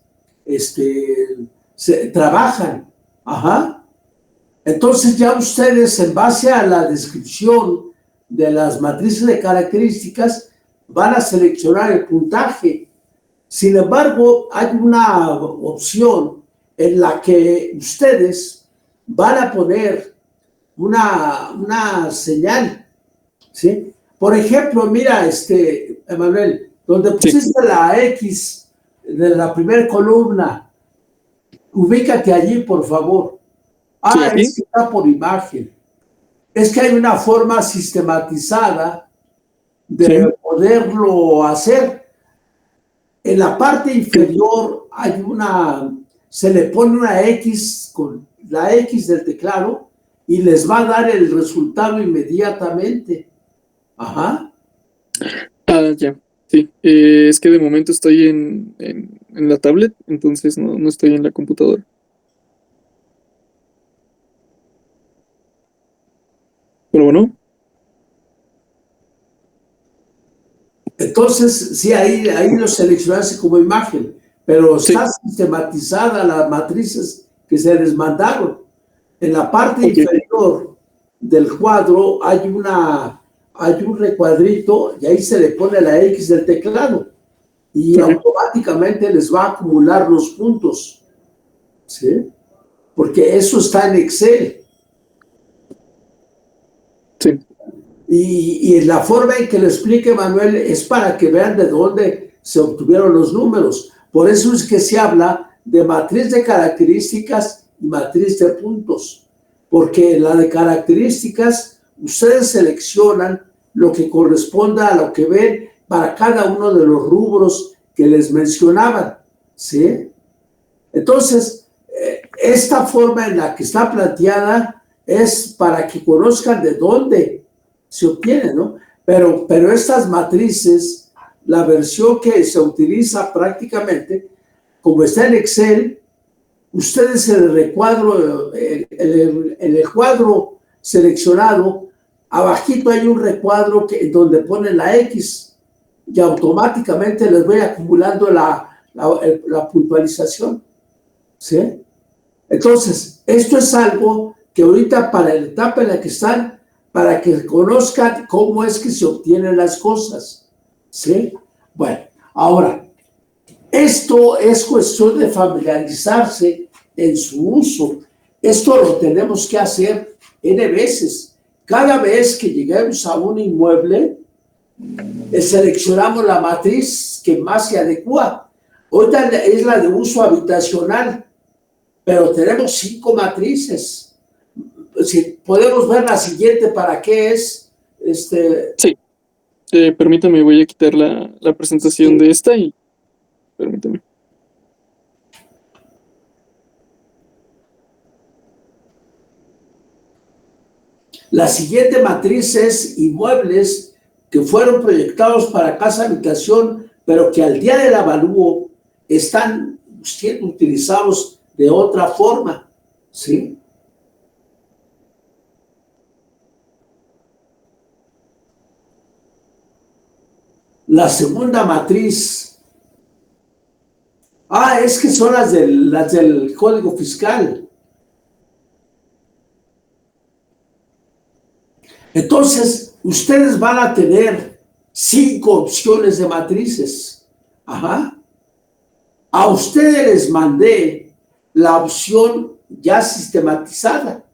se trabajan. Ajá. Entonces ya ustedes, en base a la descripción de las matrices de características, van a seleccionar el puntaje. Sin embargo, hay una opción en la que ustedes van a poner una señal, ¿sí? Por ejemplo, mira, Emanuel, donde pusiste la X de la primera columna, ubícate allí, por favor. Es que está por imagen. Es que hay una forma sistematizada de poderlo hacer. En la parte inferior se le pone una X con la X del teclado y les va a dar el resultado inmediatamente. Ajá. Ya. Sí. Es que de momento estoy en la tablet, entonces no estoy en la computadora. Pero bueno. Entonces, sí, ahí lo seleccionaste como imagen, pero está sistematizada las matrices que se les mandaron. En la parte inferior del cuadro hay un recuadrito y ahí se le pone la X del teclado y automáticamente les va a acumular los puntos, ¿sí? Porque eso está en Excel. Sí. Y la forma en que lo explique Manuel es para que vean de dónde se obtuvieron los números. Por eso es que se habla de matriz de características y matriz de puntos. Porque la de características, ustedes seleccionan lo que corresponda a lo que ven para cada uno de los rubros que les mencionaban, ¿sí? Entonces, esta forma en la que está planteada es para que conozcan de dónde se obtiene, ¿no? Pero estas matrices, la versión que se utiliza prácticamente, como está en Excel, ustedes en el recuadro, en el cuadro seleccionado, abajito hay un recuadro donde ponen la X y automáticamente les voy acumulando la puntualización, ¿sí? Entonces, esto es algo que ahorita para la etapa en la que están, para que conozcan cómo es que se obtienen las cosas, ¿sí? Bueno, ahora, esto es cuestión de familiarizarse en su uso. Esto lo tenemos que hacer N veces. Cada vez que lleguemos a un inmueble, seleccionamos la matriz que más se adecua. Ahorita es la de uso habitacional, pero tenemos 5 matrices. Si podemos ver la siguiente, ¿para qué es? Sí. Permítame, voy a quitar la presentación Sí. de esta y permítame. La siguiente matriz es inmuebles que fueron proyectados para casa habitación, pero que al día del avalúo están siendo utilizados de otra forma, ¿sí? La segunda matriz, es que son las del Código Fiscal. Entonces, ustedes van a tener 5 opciones de matrices. Ajá. A ustedes les mandé la opción ya sistematizada.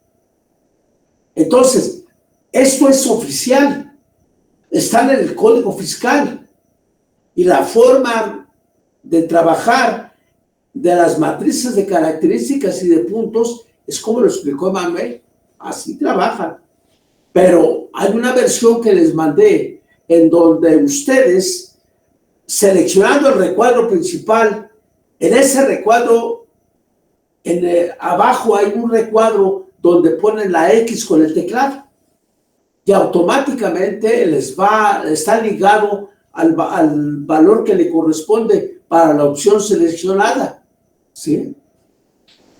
Entonces, esto es oficial. Está en el Código Fiscal. Y la forma de trabajar de las matrices de características y de puntos es como lo explicó Manuel. Así trabajan. Pero hay una versión que les mandé en donde ustedes, seleccionando el recuadro principal, en ese recuadro, abajo hay un recuadro donde ponen la X con el teclado y automáticamente está ligado al valor que le corresponde para la opción seleccionada, ¿sí?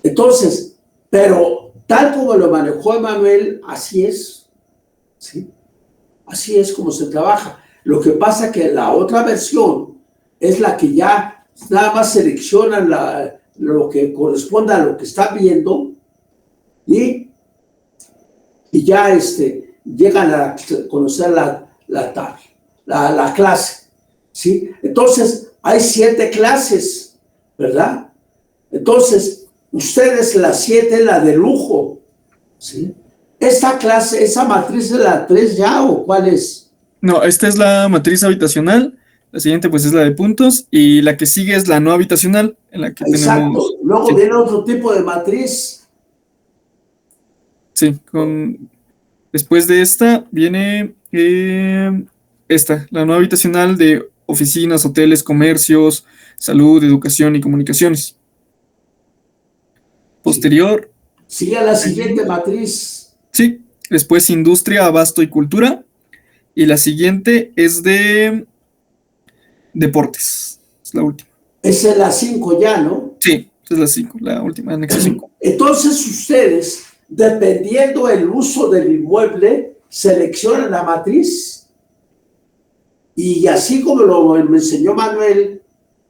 Entonces, pero tal como lo manejó Emanuel, así es, ¿sí? Así es como se trabaja. Lo que pasa que la otra versión es la que ya nada más seleccionan lo que corresponde a lo que está viendo y ya llegan a conocer la clase, ¿sí? Entonces, hay 7 clases, ¿verdad? Entonces, ustedes la 7 es la de lujo, ¿sí? Esta clase, esa matriz es la 3 ya, ¿o cuál es? No, esta es la matriz habitacional, la siguiente pues es la de puntos y la que sigue es la no habitacional, en la que Exacto. tenemos... Luego Sí, viene otro tipo de matriz. sí, después de esta viene esta, la no habitacional de oficinas, hoteles, comercios, salud, educación y comunicaciones. Posterior, Sigue la siguiente matriz. sí, después industria, abasto y cultura. Y la siguiente es de deportes. Es la última. Esa es la 5 ya, ¿no? Sí, esa es la 5, la última, anexo 5. Entonces ustedes, dependiendo del uso del inmueble, seleccionan la matriz. Y así como me enseñó Manuel,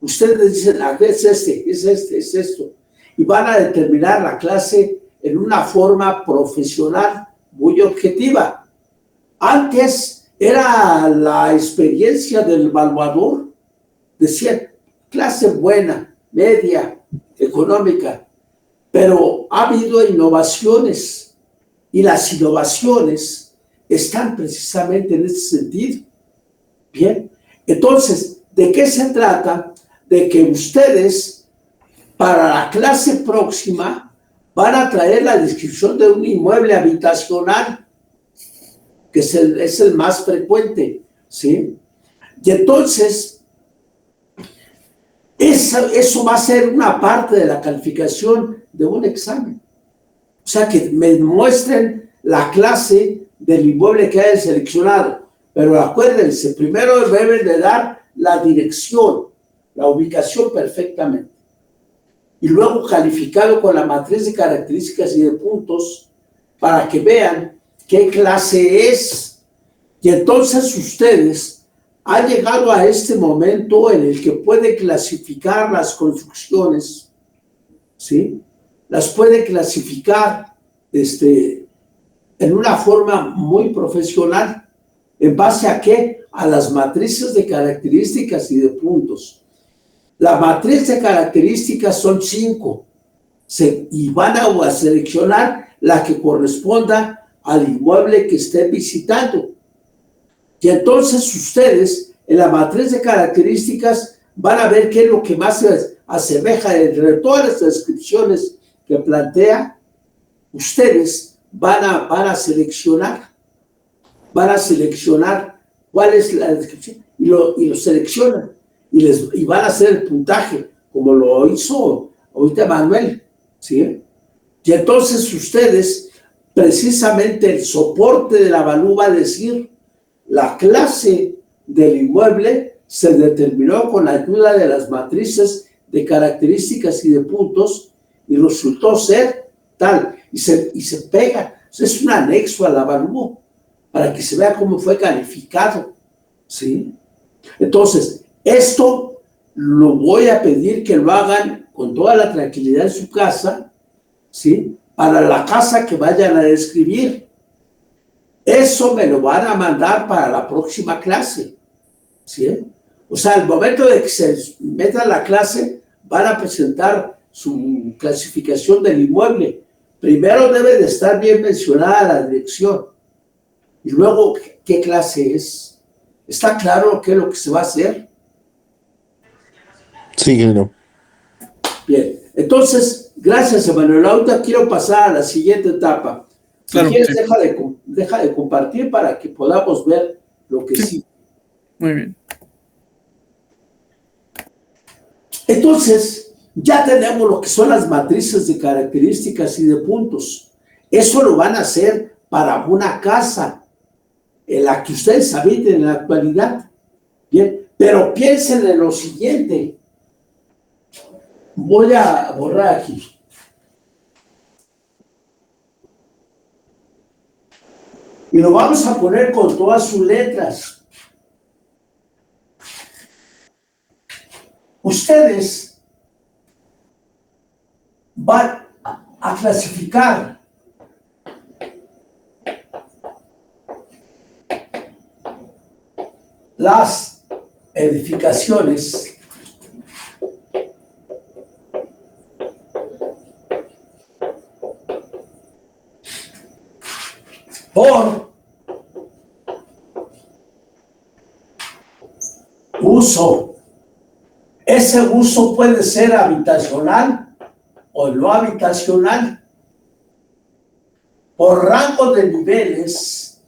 ustedes dicen, es es esto. Y van a determinar la clase en una forma profesional muy objetiva. Antes era la experiencia del evaluador. Decía, clase buena, media, económica. Pero ha habido innovaciones. Y las innovaciones están precisamente en ese sentido. Bien, entonces, ¿de qué se trata? De que ustedes, para la clase próxima, van a traer la descripción de un inmueble habitacional, que es el más frecuente, ¿sí? Y entonces, eso va a ser una parte de la calificación de un examen. O sea, que me muestren la clase del inmueble que hayan seleccionado. Pero acuérdense, primero deben de dar la dirección, la ubicación perfectamente. Y luego calificado con la matriz de características y de puntos para que vean qué clase es. Y entonces ustedes han llegado a este momento en el que puede clasificar las construcciones, ¿sí? Las puede clasificar en una forma muy profesional. ¿En base a qué? A las matrices de características y de puntos. La matriz de características son 5 y van a seleccionar la que corresponda al inmueble que estén visitando. Y entonces ustedes en la matriz de características van a ver qué es lo que más se asemeja entre todas las descripciones que plantea. Ustedes van a seleccionar cuál es la descripción y lo seleccionan y van a hacer el puntaje como lo hizo ahorita Manuel, ¿sí? Y entonces ustedes, precisamente el soporte de la avalúo va a decir la clase del inmueble se determinó con la ayuda de las matrices de características y de puntos y resultó ser tal y se pega. Es un anexo al avalúo para que se vea cómo fue calificado, ¿sí? Entonces, esto lo voy a pedir que lo hagan con toda la tranquilidad en su casa, ¿sí? Para la casa que vayan a describir. Eso me lo van a mandar para la próxima clase, ¿sí? O sea, al momento de que se meta a la clase, van a presentar su clasificación del inmueble. Primero debe de estar bien mencionada la dirección. Y luego, ¿qué clase es? ¿Está claro qué es lo que se va a hacer? Sí, claro. Bien, entonces, gracias, Emanuel. Ahorita quiero pasar a la siguiente etapa. Si Claro, quieres, sí. deja de compartir para que podamos ver lo que sí. Muy bien. Entonces, ya tenemos lo que son las matrices de características y de puntos. Eso lo van a hacer para una casa en la que ustedes habiten en la actualidad. Bien, pero piensen en lo siguiente. Voy a borrar aquí. Y lo vamos a poner con todas sus letras. Ustedes van a clasificar las edificaciones por uso. Ese uso puede ser habitacional o no habitacional. Por rango de niveles,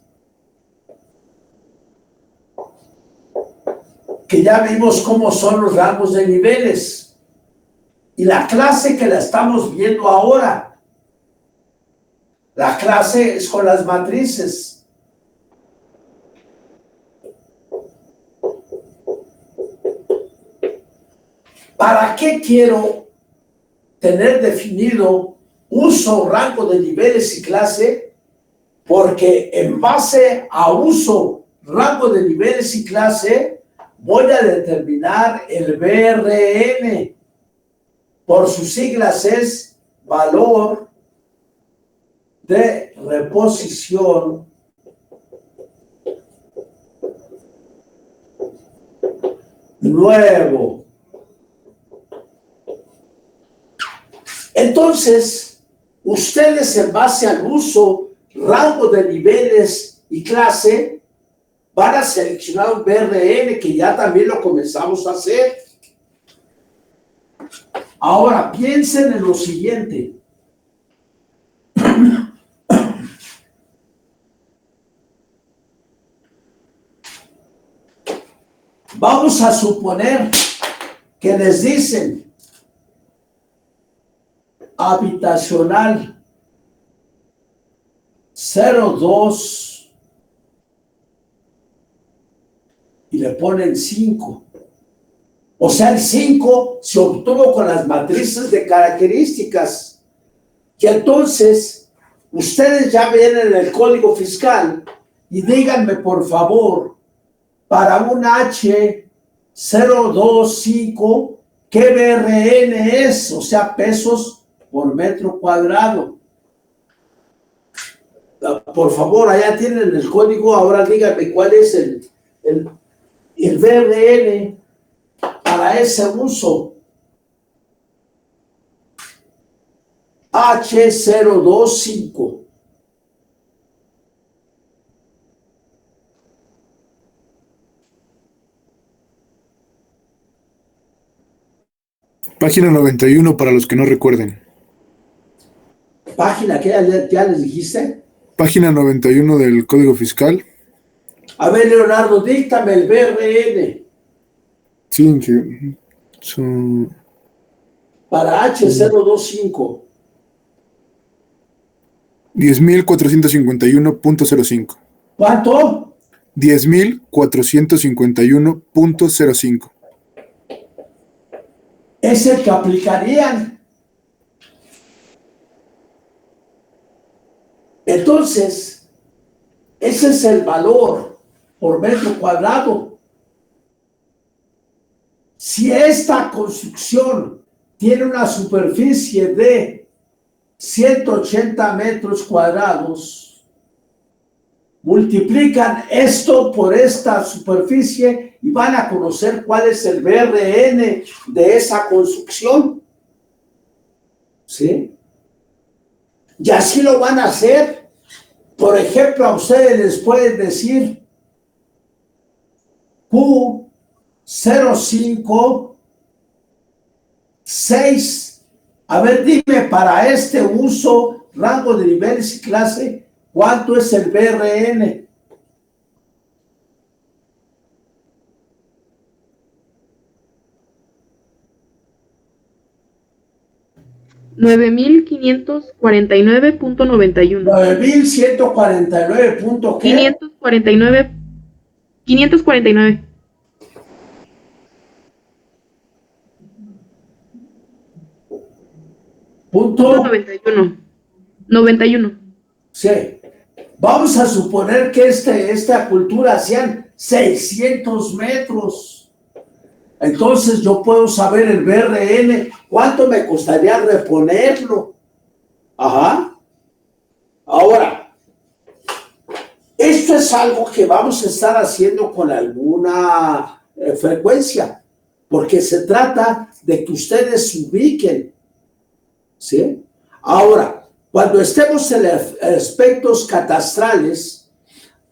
que ya vimos cómo son los rangos de niveles. Y la clase que la estamos viendo ahora, la clase es con las matrices. ¿Para qué quiero tener definido uso, rango de niveles y clase? Porque en base a uso, rango de niveles y clase, voy a determinar el BRN. Por sus siglas es valor de reposición nuevo. Entonces, ustedes en base al uso, rango de niveles y clase, van a seleccionar un BRN, que ya también lo comenzamos a hacer. Ahora, piensen en lo siguiente. Vamos a suponer que les dicen habitacional 02 y le ponen 5. O sea, el 5 se obtuvo con las matrices de características. Y entonces, ustedes ya vienen en el código fiscal y díganme, por favor, para un H025, ¿qué BRN es? O sea, pesos por metro cuadrado. Por favor, allá tienen el código, ahora díganme cuál es el BRN para ese uso. H025. Página 91 para los que no recuerden. ¿Página que ya les dijiste? Página 91 del Código Fiscal. A ver, Leonardo, díctame el BRN. Sí, que son Para H025. 10.451.05. ¿Cuánto? 10.451.05. Es el que aplicarían. Entonces, ese es el valor por metro cuadrado. Si esta construcción tiene una superficie de 180 metros cuadrados, multiplican esto por esta superficie y van a conocer cuál es el BRN de esa construcción. ¿Sí? Y así lo van a hacer. Por ejemplo, a ustedes les pueden decir Q056. A ver, dime, para este uso, rango de niveles y clase, ¿cuánto es el BRN? $9,549.91. 9,149 punto ¿qué? 549. Punto 91. Sí. Vamos a suponer que esta cultura hacían 600 metros. Entonces yo puedo saber el BRN, cuánto me costaría reponerlo. Ajá. Ahora, esto es algo que vamos a estar haciendo con alguna frecuencia, porque se trata de que ustedes se ubiquen. ¿Sí? Ahora, cuando estemos en aspectos catastrales,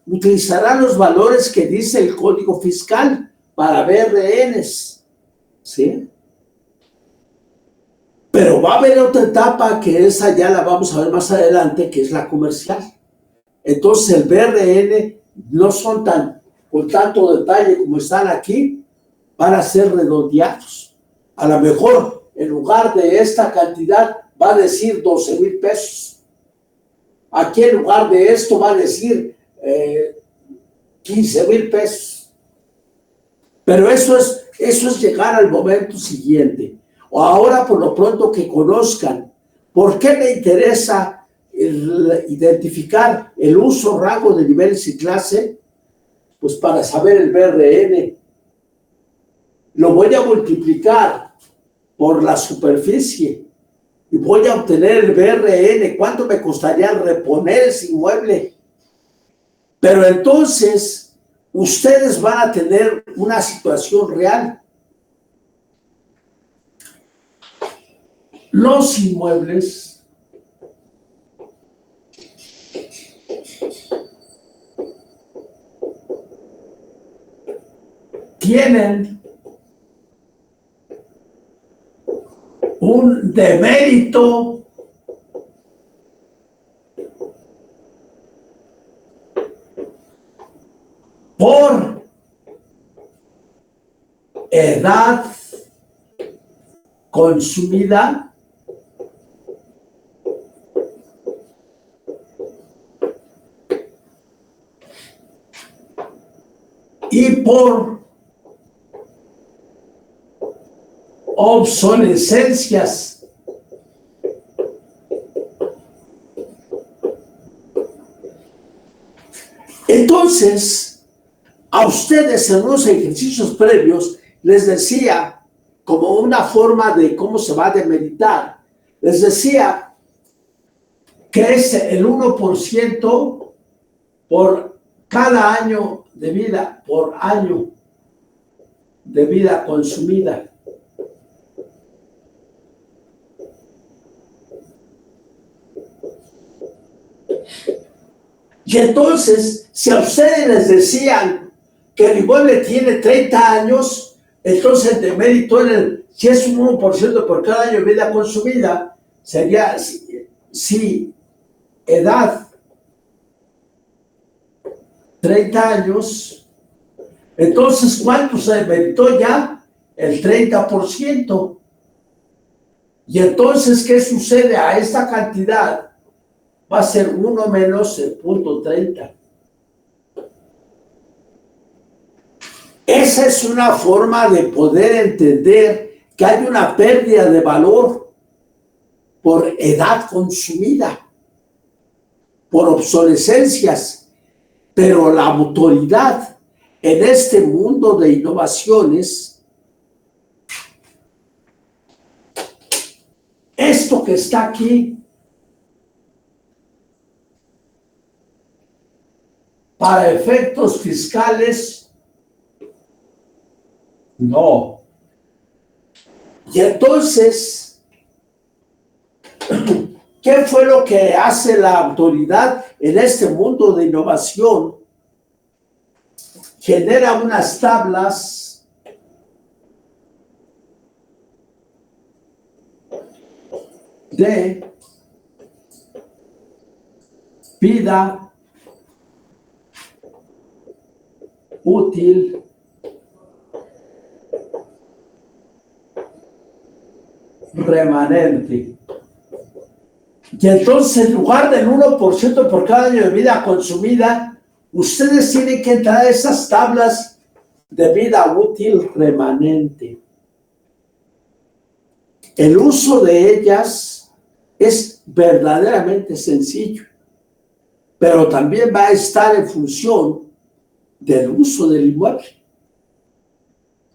utilizarán los valores que dice el Código Fiscal para BRNs, ¿sí? Pero va a haber otra etapa que esa ya la vamos a ver más adelante, que es la comercial. Entonces el BRN no son con tanto detalle como están aquí, van a ser redondeados. A lo mejor, en lugar de esta cantidad, va a decir 12,000 pesos. Aquí en lugar de esto va a decir 15,000 pesos. Pero eso es llegar al momento siguiente. O ahora, por lo pronto, que conozcan por qué me interesa identificar el uso, rango de niveles y clase, pues para saber el BRN. Lo voy a multiplicar por la superficie y voy a obtener el BRN. ¿Cuánto me costaría reponer ese inmueble? Pero entonces, ustedes van a tener una situación real. Los inmuebles tienen un demérito por edad consumida y por obsolescencias. Entonces, a ustedes en los ejercicios previos les decía, como una forma de cómo se va a demeritar, les decía que es el 1% por cada año de vida, por año de vida consumida. Y entonces, si a ustedes les decían que el inmueble tiene 30 años, entonces el demérito, si es un 1% por cada año de vida consumida, sería, si edad 30 años, entonces ¿cuánto se demeritó ya? El 30%. Y entonces, ¿qué sucede a esta cantidad? Va a ser 1 menos el punto 30. Esa es una forma de poder entender que hay una pérdida de valor por edad consumida, por obsolescencias, pero la autoridad en este mundo de innovaciones, esto que está aquí, para efectos fiscales, no. Y entonces, ¿qué fue lo que hace la autoridad en este mundo de innovación? Genera unas tablas de vida útil remanente. Y entonces, en lugar del 1% por cada año de vida consumida, ustedes tienen que entrar a esas tablas de vida útil remanente. El uso de ellas es verdaderamente sencillo, pero también va a estar en función del uso del inmueble.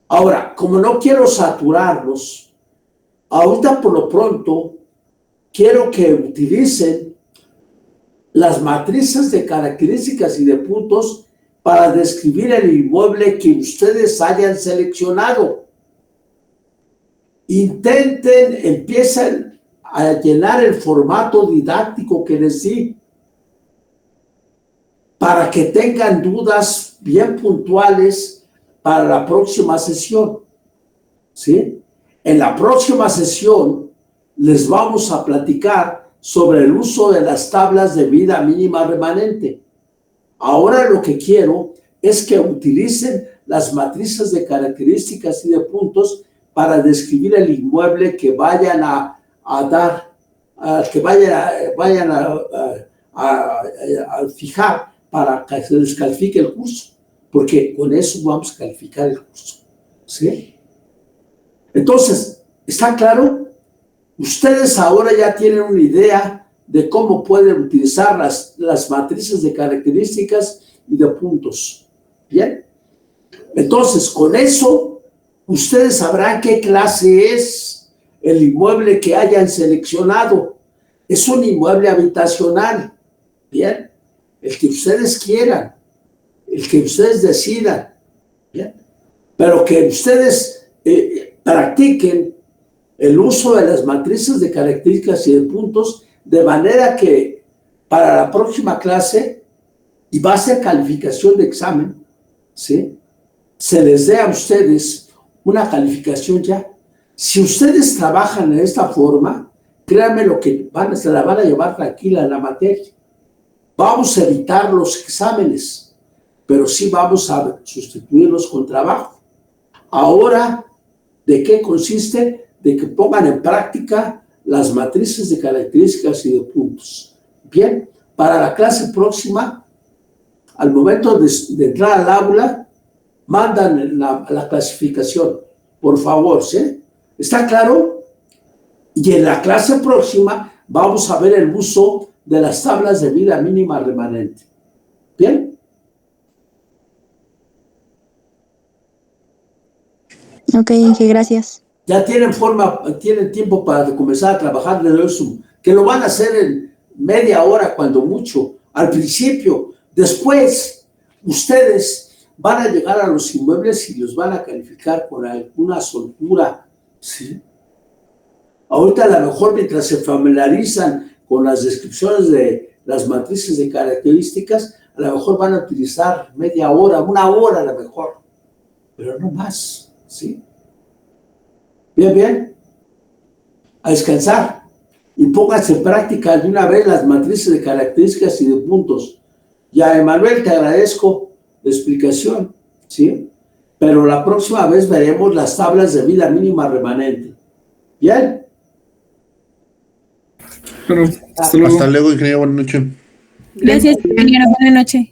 Ahora, como no quiero saturarlos, ahorita por lo pronto quiero que utilicen las matrices de características y de puntos para describir el inmueble que ustedes hayan seleccionado. Empiecen a llenar el formato didáctico que les di para que tengan dudas bien puntuales para la próxima sesión. ¿Sí? En la próxima sesión les vamos a platicar sobre el uso de las tablas de vida mínima remanente. Ahora lo que quiero es que utilicen las matrices de características y de puntos para describir el inmueble que vayan a fijar para que se les califique el curso, porque con eso vamos a calificar el curso. ¿Sí? Entonces, ¿está claro? Ustedes ahora ya tienen una idea de cómo pueden utilizar las matrices de características y de puntos. ¿Bien? Entonces, con eso, ustedes sabrán qué clase es el inmueble que hayan seleccionado. Es un inmueble habitacional. ¿Bien? El que ustedes quieran, el que ustedes decidan. ¿Bien? Pero que ustedes practiquen el uso de las matrices de características y de puntos de manera que para la próxima clase, y va a ser calificación de examen, ¿sí? se les dé a ustedes una calificación ya. Si ustedes trabajan en esta forma, créanme lo que se la van a llevar tranquila en la materia. Vamos a evitar los exámenes, pero sí vamos a sustituirlos con trabajo. Ahora, ¿de qué consiste? De que pongan en práctica las matrices de características y de puntos. Bien, para la clase próxima, al momento de entrar al aula, mandan la clasificación, por favor, ¿sí? ¿Está claro? Y en la clase próxima vamos a ver el uso de las tablas de vida mínima remanente. ¿Bien? Ok, Inge, gracias. Ya tienen tiempo para comenzar a trabajar de Zoom, que lo van a hacer en media hora cuando mucho, al principio. Después, ustedes van a llegar a los inmuebles y los van a calificar con alguna soltura, ¿sí? Ahorita a lo mejor mientras se familiarizan con las descripciones de las matrices de características, a lo mejor van a utilizar media hora, una hora a lo mejor, pero no más, ¿sí? Bien, bien. A descansar y pónganse en práctica de una vez las matrices de características y de puntos. Ya, Emanuel, te agradezco la explicación, ¿sí? Pero la próxima vez veremos las tablas de vida mínima remanente. ¿Bien? Bueno, hasta luego. Hasta luego, ingeniero. Buenas noches. Gracias, ingeniero. Buenas noches.